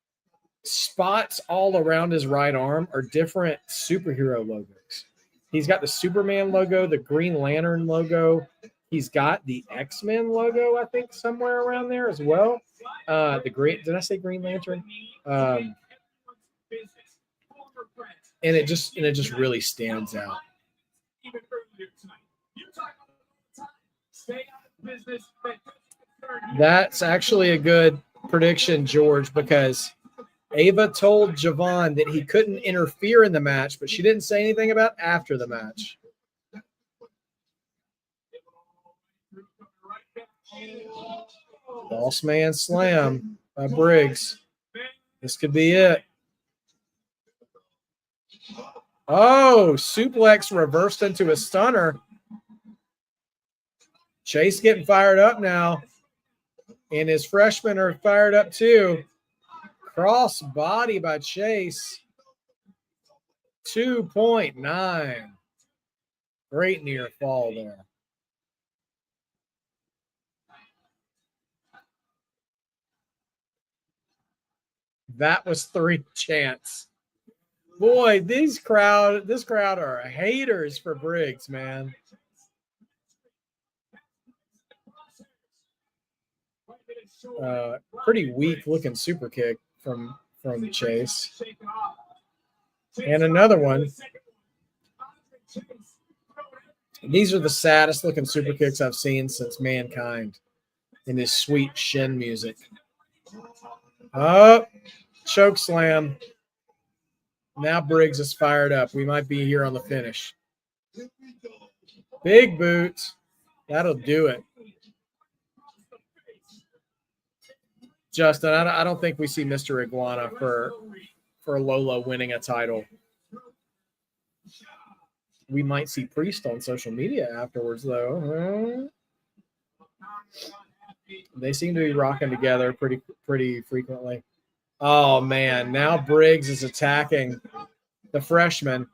spots all around his right arm are different superhero logos. He's got the Superman logo, the Green Lantern logo. He's got the X-Men logo, I think, somewhere around there as well. Did I say Green Lantern? And it just really stands out. That's actually a good prediction, George, because Ava told Javon that he couldn't interfere in the match, but she didn't say anything about after the match. Boss man slam by Briggs. This could be it. Oh, suplex reversed into a stunner. Chase getting fired up now. And his freshmen are fired up too. Cross body by Chase. 2.9. Great near fall there. That was 3 chants. Boy, this crowd are haters for Briggs, man. Pretty weak looking super kick from Chase. And another one. These are the saddest looking super kicks I've seen since Mankind in this sweet shin music. Oh, choke slam. Now Briggs is fired up. We might be here on the finish. Big boots. That'll do it. Justin, I don't think we see Mr. Iguana for Lola winning a title. We might see Priest on social media afterwards, though. They seem to be rocking together pretty frequently. Oh, man. Now Briggs is attacking the freshmen,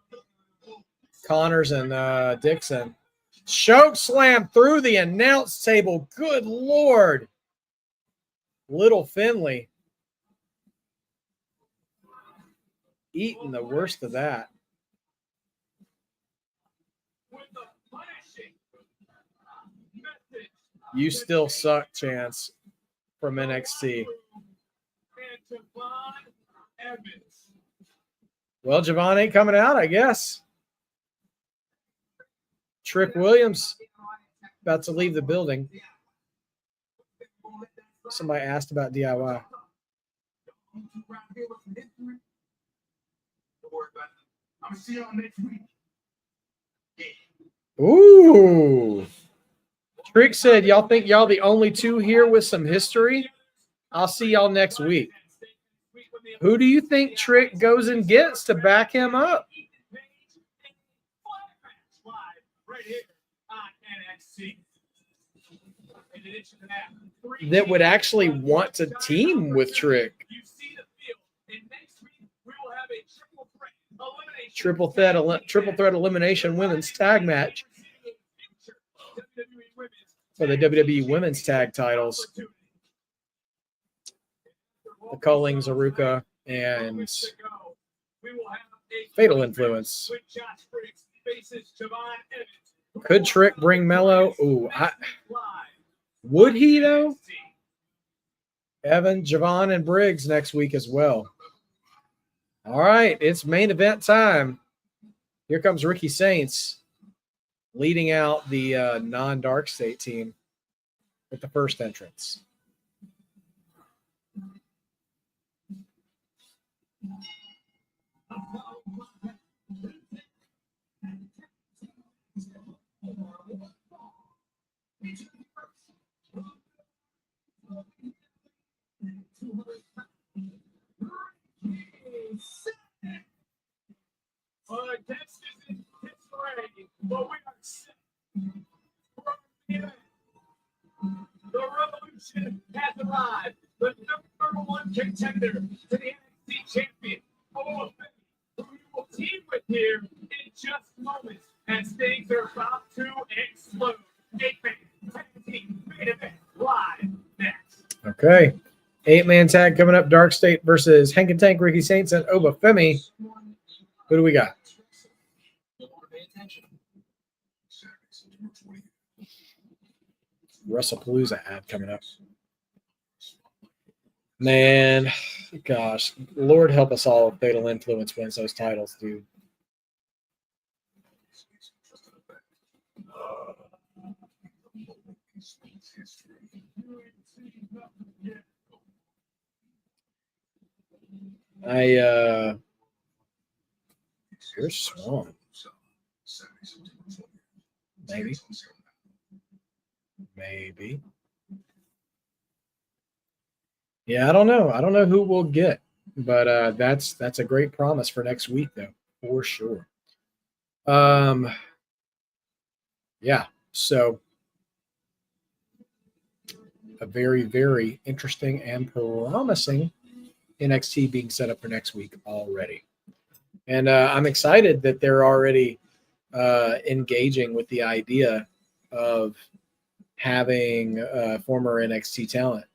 Connors and Dixon. Choke slam through the announce table. Good Lord. Little Finley eating the worst of that. You still suck, Chance, from NXT. Well, Javon ain't coming out, I guess. Trick Williams about to leave the building. Somebody asked about DIY. I'm see y'all next week. Ooh. Trick said, y'all think y'all the only two here with some history? I'll see y'all next week. Who do you think Trick goes and gets to back him up? That would actually want to team with Trick. Triple threat elimination women's tag match for the WWE women's tag titles. The Collings, Aruka, and Fatal Influence. Could Trick bring Mello? Ooh, would he though? Evan, Javon, and Briggs next week as well. All right, it's main event time. Here comes Ricky Saints leading out the non-Dark State team with the first entrance. The revolution has arrived. The number one contender to the NXT champion, who we will team with here in just moments as things are about to explode. 8-man tag team main event live next. Okay. 8-man tag coming up. Dark State versus Hank and Tank, Ricky Saints, and Obafemi. Who do we got? WrestlePalooza ad coming up. Man, gosh, Lord help us all if Fatal Influence wins those titles, dude. Here's Swan. Maybe. Yeah, I don't know. I don't know who we'll get, but that's a great promise for next week, though, for sure. Yeah. So a very, very interesting and promising NXT being set up for next week already, and I'm excited that they're already engaging with the idea of having former NXT talent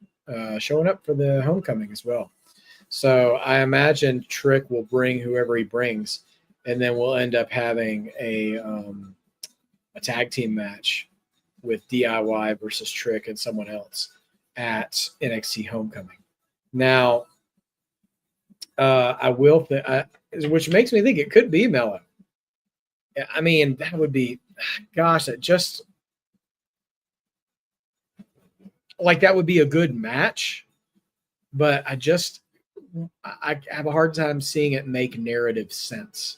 showing up for the homecoming as well. So I imagine Trick will bring whoever he brings, and then we'll end up having a tag team match with DIY versus Trick and someone else at NXT homecoming. Now, I will, which makes me think it could be Mello. I mean, that would be, gosh, that just like that would be a good match, but I have a hard time seeing it make narrative sense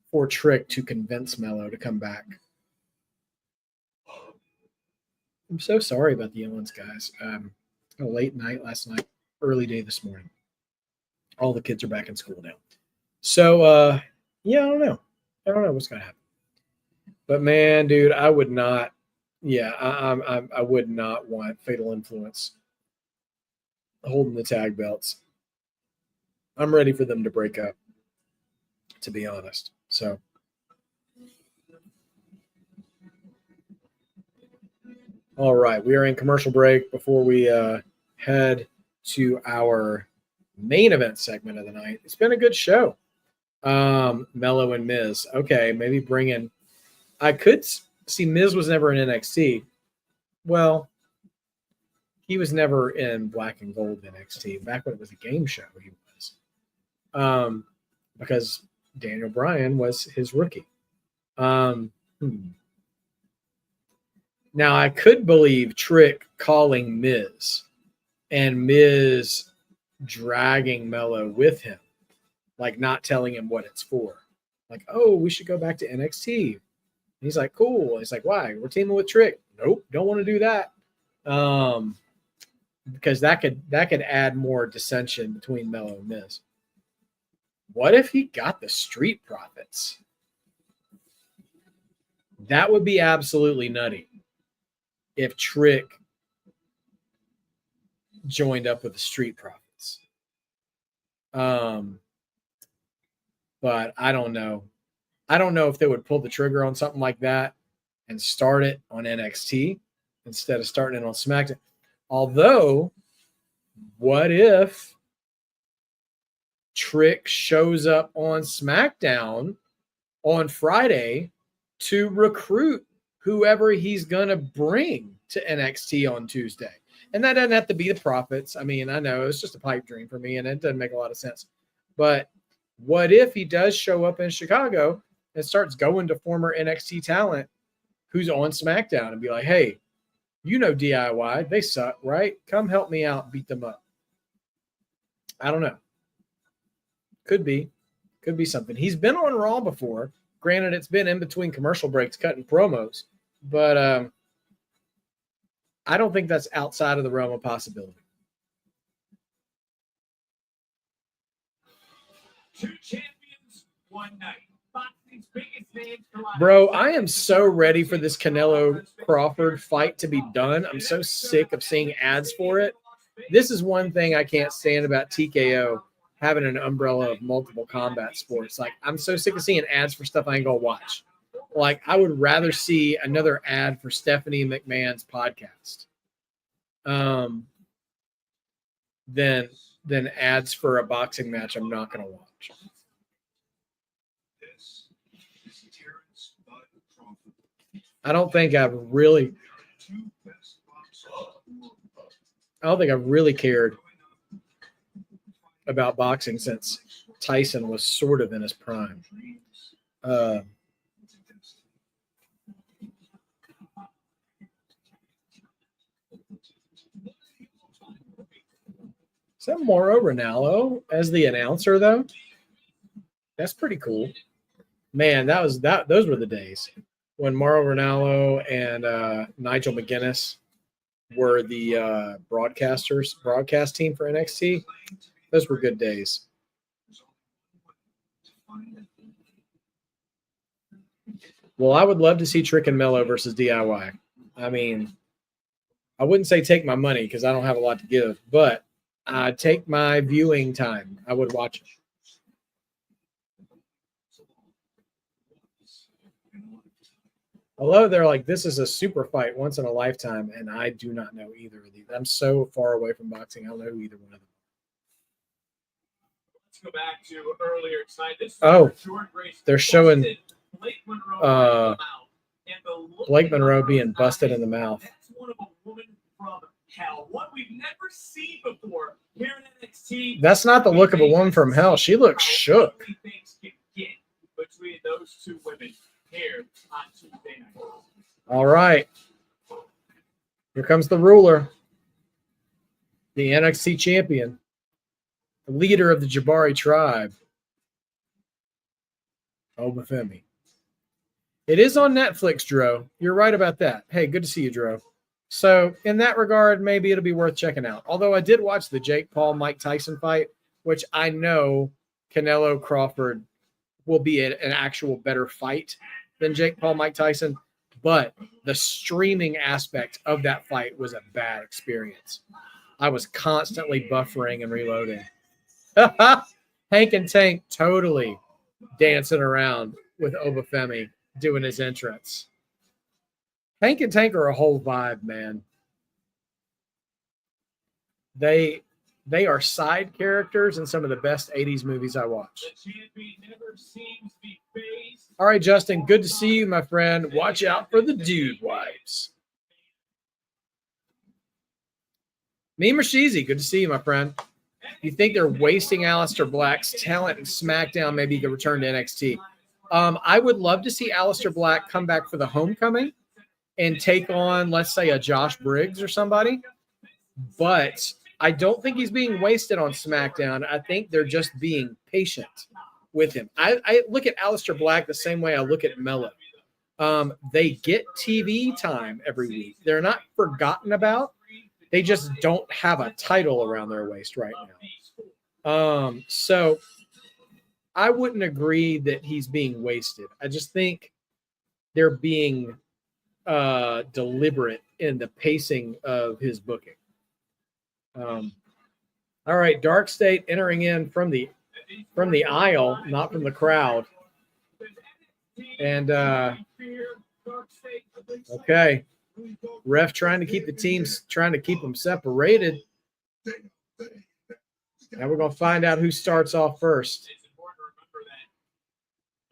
for Trick to convince Mello to come back. I'm so sorry about the Owens guys. A late night last night, early day this morning. All the kids are back in school now. So, yeah, I don't know what's going to happen. But, man, dude, I would not. Yeah, I would not want Fatal Influence holding the tag belts. I'm ready for them to break up, to be honest. So, all right, we are in commercial break before we head to our main event segment of the night. It's been a good show. Mello and Miz. Okay, maybe bring in. I could see Miz was never in NXT. Well, he was never in Black and Gold NXT. Back when it was a game show, he was. Because Daniel Bryan was his rookie. Now, I could believe Trick calling Miz and Miz dragging Mello with him, like not telling him what it's for. Like, oh, we should go back to NXT. He's like, cool. He's like, why? We're teaming with Trick. Nope, don't want to do that. Because that could add more dissension between Melo and Miz. What if he got the Street Profits? That would be absolutely nutty if Trick joined up with the Street Profits. But I don't know. I don't know if they would pull the trigger on something like that and start it on NXT instead of starting it on SmackDown. Although, what if Trick shows up on SmackDown on Friday to recruit whoever he's going to bring to NXT on Tuesday? And that doesn't have to be the Profits. I mean, I know it's just a pipe dream for me, and it doesn't make a lot of sense. But what if he does show up in Chicago and starts going to former NXT talent who's on SmackDown and be like, hey, you know DIY, they suck, right? Come help me out and beat them up. I don't know. Could be something. He's been on Raw before. Granted, it's been in between commercial breaks cutting promos, but I don't think that's outside of the realm of possibility. Two champions, one night. Boxing's biggest names for life. Bro, I am so ready for this Canelo Crawford fight to be done. I'm so sick of seeing ads for it. This is one thing I can't stand about TKO having an umbrella of multiple combat sports. Like, I'm so sick of seeing ads for stuff I ain't gonna watch. Like, I would rather see another ad for Stephanie McMahon's podcast than ads for a boxing match I'm not gonna watch. I don't think I've really cared about boxing since Tyson was sort of in his prime. Is that Mauro Ranallo as the announcer, though? That's pretty cool. Man, those were the days when Mauro Ranallo and Nigel McGuinness were the broadcast team for NXT. Those were good days. Well, I would love to see Trick and Melo versus DIY. I mean, I wouldn't say take my money because I don't have a lot to give, but take my viewing time. I would watch it. Although they're like, this is a super fight once in a lifetime, and I do not know either of these. I'm so far away from boxing, I don't know who either one of them. Let's go back to earlier tonight. This they're showing Blake Monroe being busted in the mouth. That's one of a woman from hell. What we've never seen before here in NXT. That's not the look of a woman from hell. She looks shook. Things can get between those two women here on Tuesday night. All right. Here comes the ruler, the NXT champion, the leader of the Jabari tribe, Obafemi. It is on Netflix, Dro. You're right about that. Hey, good to see you, Dro. So in that regard, maybe it'll be worth checking out. Although I did watch the Jake Paul, Mike Tyson fight, which I know Canelo Crawford will be an actual better fight than Jake Paul, Mike Tyson. But the streaming aspect of that fight was a bad experience. I was constantly buffering and reloading. Hank and Tank totally dancing around with Obafemi doing his entrance. Hank and Tank are a whole vibe, man. They are side characters in some of the best 80s movies I watch. All right, Justin, good to see you, my friend. Watch out for the dude wipes. Meme Rashizi, good to see you, my friend. You think they're wasting Aleister Black's talent in SmackDown? Maybe he could return to NXT. I would love to see Aleister Black come back for the homecoming and take on, let's say, a Josh Briggs or somebody. But I don't think he's being wasted on SmackDown. I think they're just being patient with him. I look at Aleister Black the same way I look at Melo. They get TV time every week. They're not forgotten about. They just don't have a title around their waist right now. So I wouldn't agree that he's being wasted. I just think they're being deliberate in the pacing of his booking. All right, Dark State entering in from the aisle, not from the crowd. And okay, ref trying to keep the teams, trying to keep them separated. Now we're gonna find out who starts off first. It's important to remember that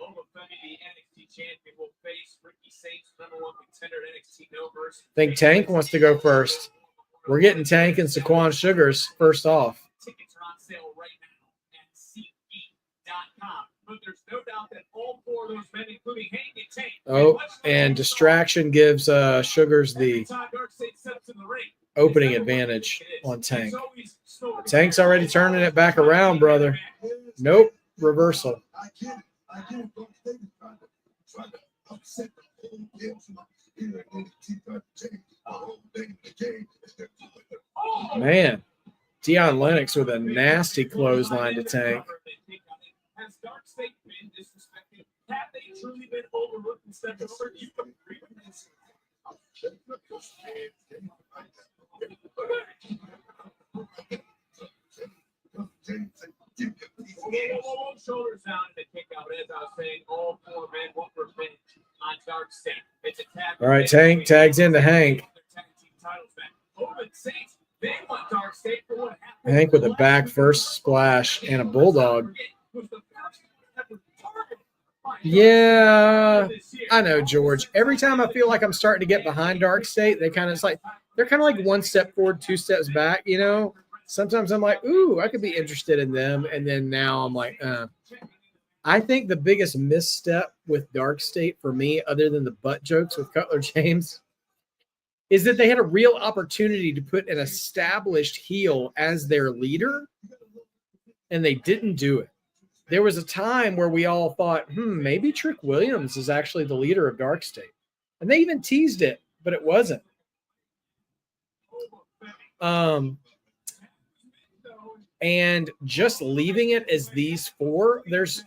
Oba Femi, the NXT champion, will face Ricky Saints, #1 contender at NXT No Mercy. I think Tank wants to go first. We're getting Tank and Saquon Sugars first off. Tickets are on sale right now at SeatGeek.com. But there's no doubt that all 4 of those men, including Hank and Tank, Oh, and distraction gives Sugars the opening advantage on Tank. Tank's already turning it back around, brother. Nope, reversal. Man, Deion Lennox with a nasty clothesline to Tank. Has Dark State been disrespected? Have they truly been overlooked and stepped over? You can agree with this. Shoulders down in the kick out. As I was saying, all 4 men want revenge on Dark State. It's a tag. All right, Tank tags into Hank. Hank with a back first splash and a bulldog. Yeah, I know, George. Every time I feel like I'm starting to get behind Dark State, they're kind of like 1 step forward, 2 steps back, you know? Sometimes I'm like, ooh, I could be interested in them. And then now I'm like, I think the biggest misstep with Dark State for me, other than the butt jokes with Cutler James, is that they had a real opportunity to put an established heel as their leader, and they didn't do it. There was a time where we all thought, maybe Trick Williams is actually the leader of Dark State. And they even teased it, but it wasn't. And just leaving it as these 4, there's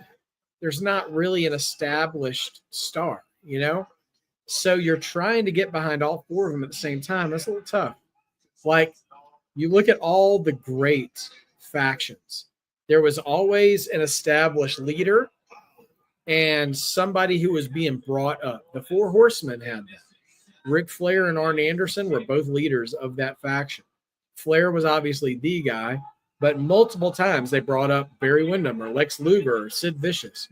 not really an established star, you know? So you're trying to get behind all 4 of them at the same time. That's a little tough. Like, you look at all the great factions. There was always an established leader and somebody who was being brought up. The 4 Horsemen had that. Ric Flair and Arn Anderson were both leaders of that faction. Flair was obviously the guy, but multiple times they brought up Barry Windham or Lex Luger or Sid Vicious.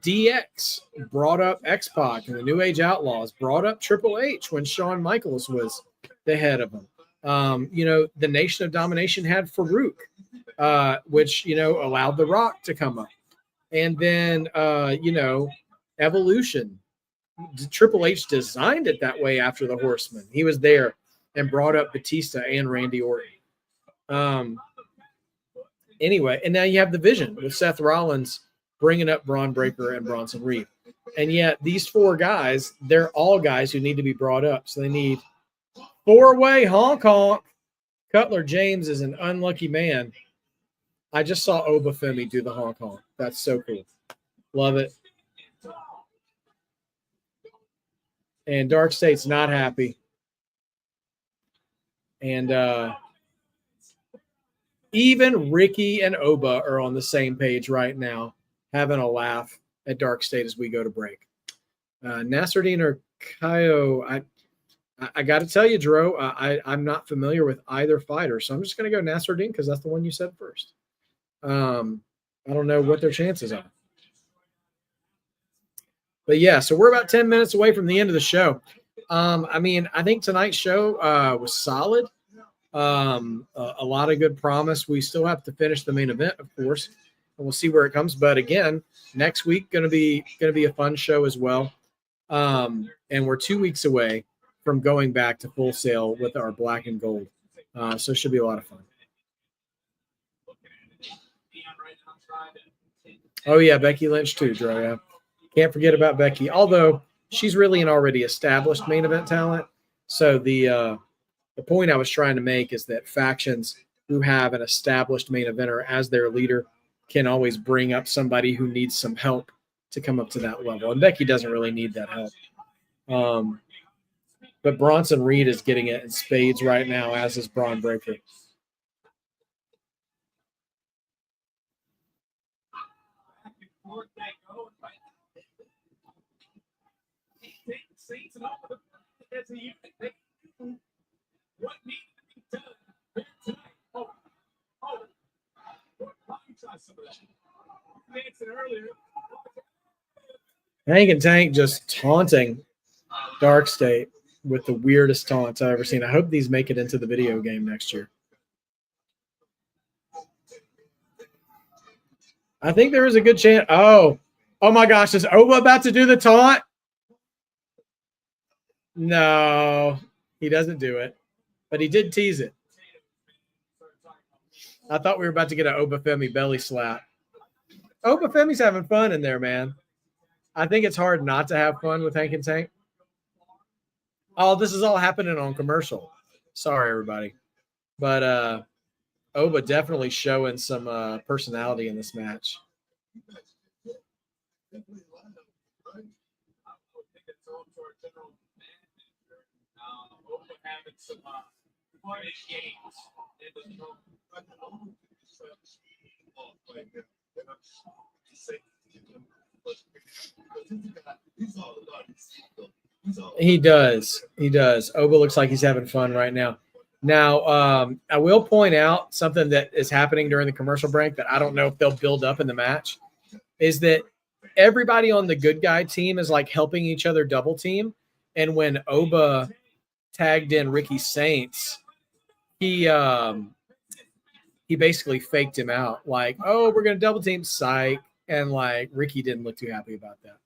DX brought up X-Pac and the New Age Outlaws, brought up Triple H when Shawn Michaels was the head of them. The Nation of Domination had Farouk, which, allowed The Rock to come up. And then, Evolution. Triple H designed it that way after the Horsemen. He was there and brought up Batista and Randy Orton. Anyway, and now you have the Vision with Seth Rollins bringing up Braun Breaker and Bronson Reed. And yet these 4 guys, they're all guys who need to be brought up. So they need 4-way honk honk. Cutler James is an unlucky man. I just saw Oba Femi do the honk honk. That's so cool. Love it. And Dark State's not happy. And even Ricky and Oba are on the same page right now, having a laugh at Dark State as we go to break. Nasruddin or Kaio, I got to tell you, Dro, I'm not familiar with either fighter, so I'm just going to go Nasruddin because that's the one you said first. I don't know what their chances are. But yeah, so we're about 10 minutes away from the end of the show. I think tonight's show was solid. A lot of good promise. We still have to finish the main event, of course, and we'll see where it comes. But again, next week gonna be a fun show as well. And we're 2 weeks away from going back to Full Sail with our black and gold. So it should be a lot of fun. Oh yeah, Becky Lynch too, Dro. Yeah. Can't forget about Becky, although she's really an already established main event talent. So the point I was trying to make is that factions who have an established main eventer as their leader can always bring up somebody who needs some help to come up to that level. And Becky doesn't really need that help. But Bronson Reed is getting it in spades right now, as is Braun Breaker. Hank and Tank just taunting Dark State with the weirdest taunts I've ever seen. I hope these make it into the video game next year. I think there is a good chance. Oh my gosh. Is Oba about to do the taunt? No, he doesn't do it, but he did tease it. I thought we were about to get an Oba Femi belly slap. Oba Femi's having fun in there, man. I think it's hard not to have fun with Hank and Tank. Oh, this is all happening on commercial. Sorry, everybody. But Oba definitely showing some personality in this match. He does. He does. Oba looks like he's having fun right now. Now, I will point out something that is happening during the commercial break that I don't know if they'll build up in the match, is that everybody on the good guy team is like helping each other double team. And when Oba tagged in Ricky Saints, he basically faked him out. Like, oh, we're going to double team, psych. And like Ricky didn't look too happy about that.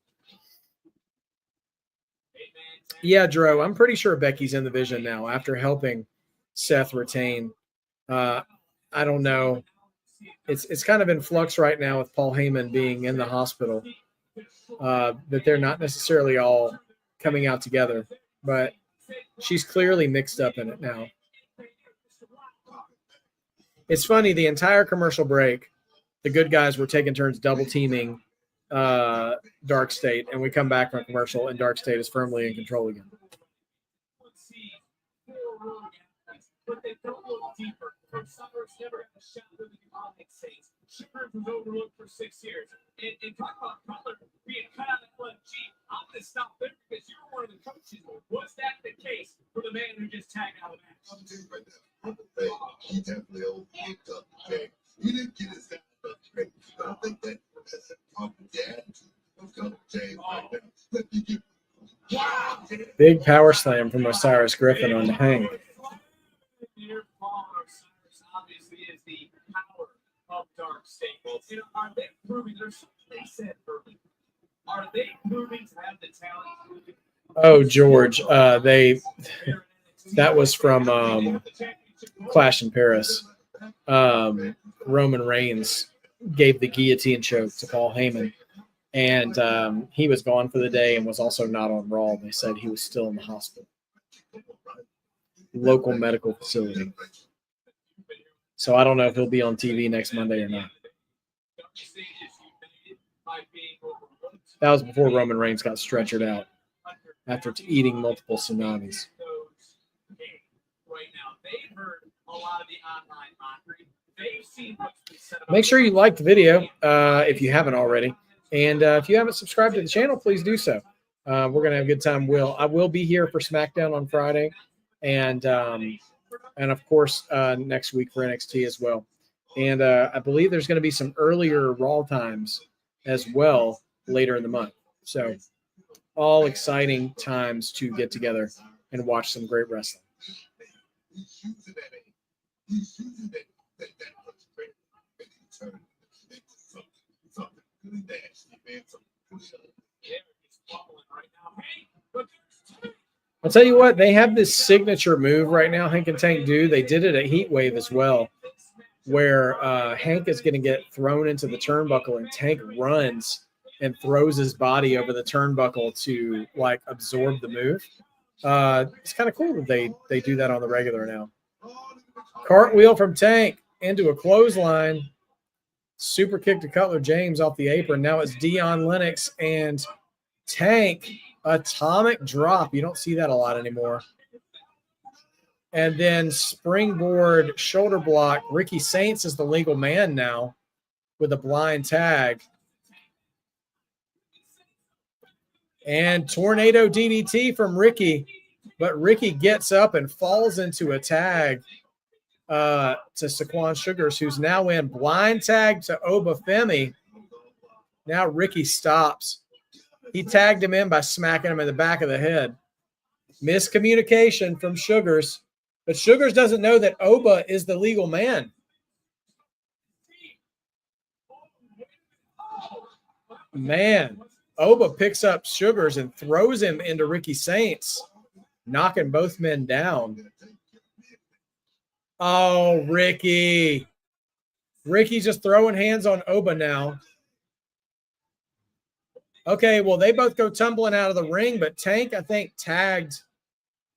Yeah, Dro, I'm pretty sure Becky's in the vision now after helping Seth retain. I don't know. It's kind of in flux right now with Paul Heyman being in the hospital, that they're not necessarily all coming out together, but she's clearly mixed up in it now. It's funny, the entire commercial break, the good guys were taking turns double teaming Dark State, and we come back from commercial and Dark State is firmly in control again. But they don't look deeper. From Summers never had a shot with the Onyx Saints. Shivers was overlooked for 6 years. And talk about Cutler being cut out of LFG. I'm going to stop there because you were one of the coaches. Was that the case for the man who just tagged out of the match? I'm telling you right now. He definitely overlooked up the game. He didn't get his head up straight. I think that's a problem with the attitude of Cutler James right now. Let me get. Wow. Big power slam from Osiris Griffin on the hang. Obviously is the power of Dark State. And are they proving? There's something they said earlier. Are they proving to have the talent? Oh, George, that was from Clash in Paris. Roman Reigns gave the guillotine choke to Paul Heyman, and he was gone for the day and was also not on Raw. They said he was still in the hospital. Local medical facility. So I don't know if he'll be on TV next Monday or not. That was before Roman Reigns got stretchered out after eating multiple tsunamis. Make sure you like the video if you haven't already. And if you haven't subscribed to the channel, please do so. We're going to have a good time. I will be here for SmackDown on Friday. And of course, next week for NXT as well. And I believe there's going to be some earlier Raw times as well later in the month. So all exciting times to get together and watch some great wrestling. I'll tell you what, they have this signature move right now, Hank and Tank do. They did it at Heatwave as well, where Hank is going to get thrown into the turnbuckle and Tank runs and throws his body over the turnbuckle to like absorb the move. It's kind of cool that they do that on the regular now. Cartwheel from Tank into a clothesline. Super kick to Cutler James off the apron. Now it's Dion Lennox and Tank. Atomic drop. You don't see that a lot anymore. And then springboard shoulder block. Ricky Saints is the legal man now with a blind tag. And tornado DDT from Ricky. But Ricky gets up and falls into a tag to Saquon Sugars, who's now in. Blind tag to Obafemi. Now Ricky stops. He tagged him in by smacking him in the back of the head. Miscommunication from Sugars. But Sugars doesn't know that Oba is the legal man. Man, Oba picks up Sugars and throws him into Ricky Saints, knocking both men down. Oh, Ricky. Ricky's just throwing hands on Oba now. Okay, well, they both go tumbling out of the ring, but Tank, I think, tagged.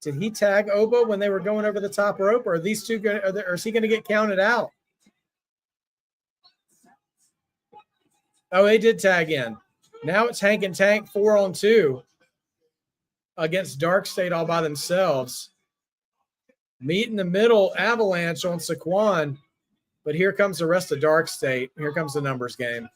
Did he tag Oba when they were going over the top rope, or are these two going? Or is he going to get counted out? Oh, they did tag in. Now it's Hank and Tank 4-on-2 against Dark State all by themselves. Meet in the middle, Avalanche on Saquon, but here comes the rest of Dark State. Here comes the numbers game.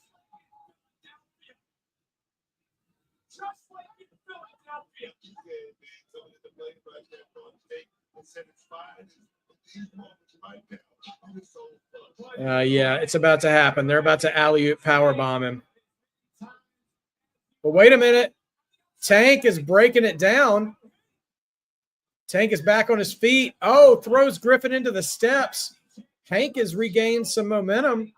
Yeah, it's about to happen. They're about to alley-oop powerbomb him. But wait a minute. Tank is breaking it down. Tank is back on his feet. Oh, throws Griffin into the steps. Hank has regained some momentum.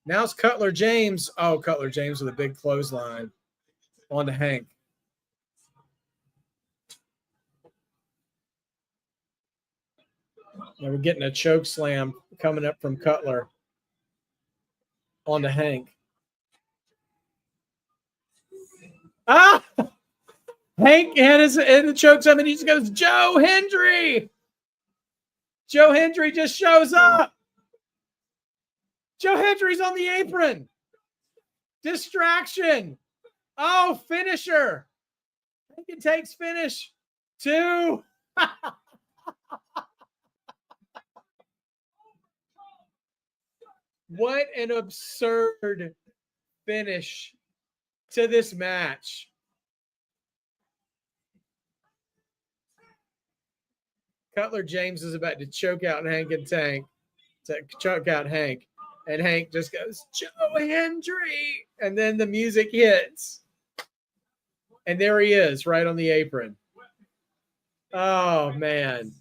Now it's Cutler James. Oh, Cutler James with a big clothesline on to Hank. Now we're getting a choke slam coming up from Cutler onto Hank. Ah! Hank had his in the choke slam and he just goes, Joe Hendry! Joe Hendry just shows up. Joe Hendry's on the apron. Distraction. Oh, finisher. Hank takes finish. 2. What an absurd finish to this match. Cutler James is about to choke out Hank and Tank. To choke out Hank. And Hank just goes, Joe Hendry. And then the music hits. And there he is, right on the apron. Oh, man.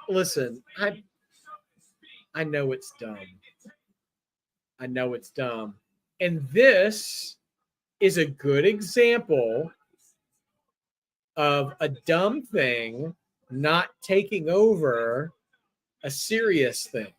Listen, I know it's dumb. I know it's dumb. And this is a good example of a dumb thing not taking over a serious thing.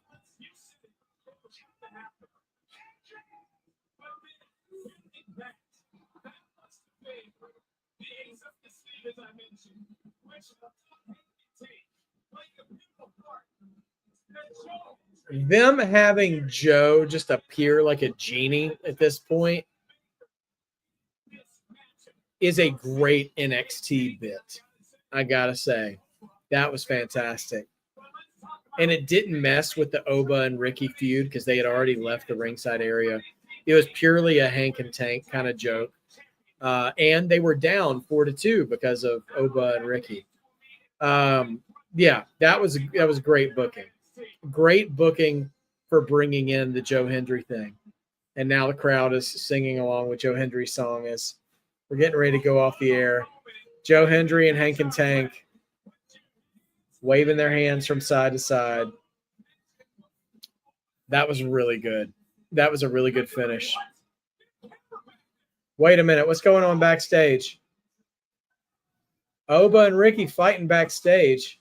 Them having Joe just appear like a genie at this point is a great NXT bit. I gotta say, that was fantastic. And it didn't mess with the Oba and Ricky feud because they had already left the ringside area. It was purely a Hank and Tank kind of joke. And they were down 4-2 because of Oba and Ricky. Yeah, that was great booking. Great booking for bringing in the Joe Hendry thing. And now the crowd is singing along with Joe Hendry's song as we're getting ready to go off the air. Joe Hendry and Hank and Tank waving their hands from side to side. That was really good. That was a really good finish. Wait a minute. What's going on backstage? Oba and Ricky fighting backstage.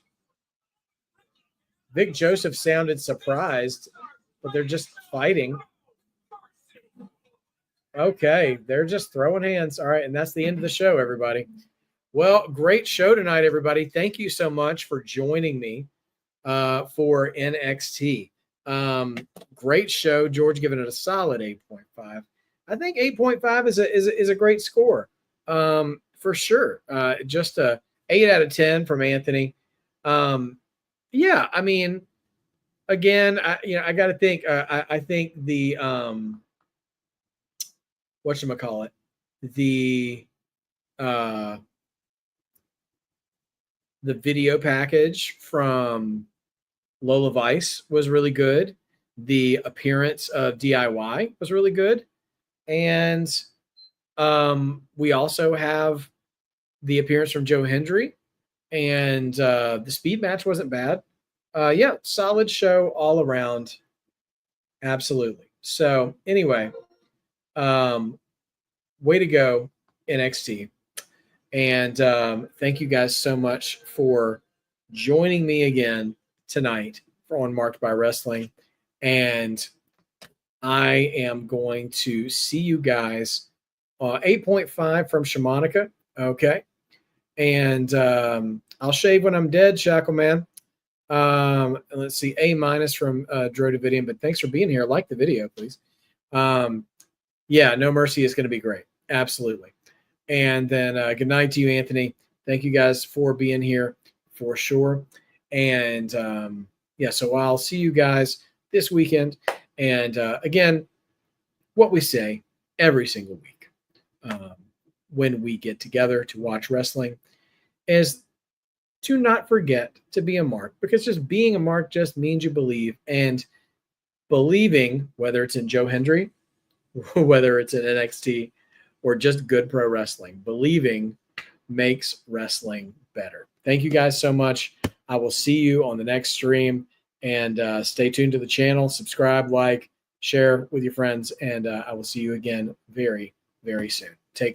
Vic Joseph sounded surprised, but they're just fighting. Okay, they're just throwing hands. All right, and that's the end of the show, everybody. Well, great show tonight, everybody. Thank you so much for joining me for NXT. Great show. George giving it a solid 8.5. I think 8.5 is a great score for sure. Just a 8 out of 10 from Anthony. Yeah, I mean, again, I got to think. I think the whatchamacallit, uh, the video package from Lola Vice was really good. The appearance of DIY was really good. And we also have the appearance from Joe Hendry. And the speed match wasn't bad. Yeah, solid show all around. Absolutely. So, anyway, way to go, NXT. And thank you guys so much for joining me again tonight on Marked by Wrestling. And I am going to see you guys 8.5 from Shamanica. Okay. And I'll shave when I'm dead, Shackle Man. Let's see, A- from Dro Davidian, but thanks for being here. Like the video, please. Yeah, No Mercy is going to be great. Absolutely. And then good night to you, Anthony. Thank you guys for being here for sure. And yeah, so I'll see you guys this weekend. And again, what we say every single week when we get together to watch wrestling is to not forget to be a mark, because just being a mark just means you believe. And believing, whether it's in Joe Hendry, whether it's in NXT, or just good pro wrestling, believing makes wrestling better. Thank you guys so much. I will see you on the next stream, and stay tuned to the channel. Subscribe, like, share with your friends, and I will see you again very, very soon. Take care.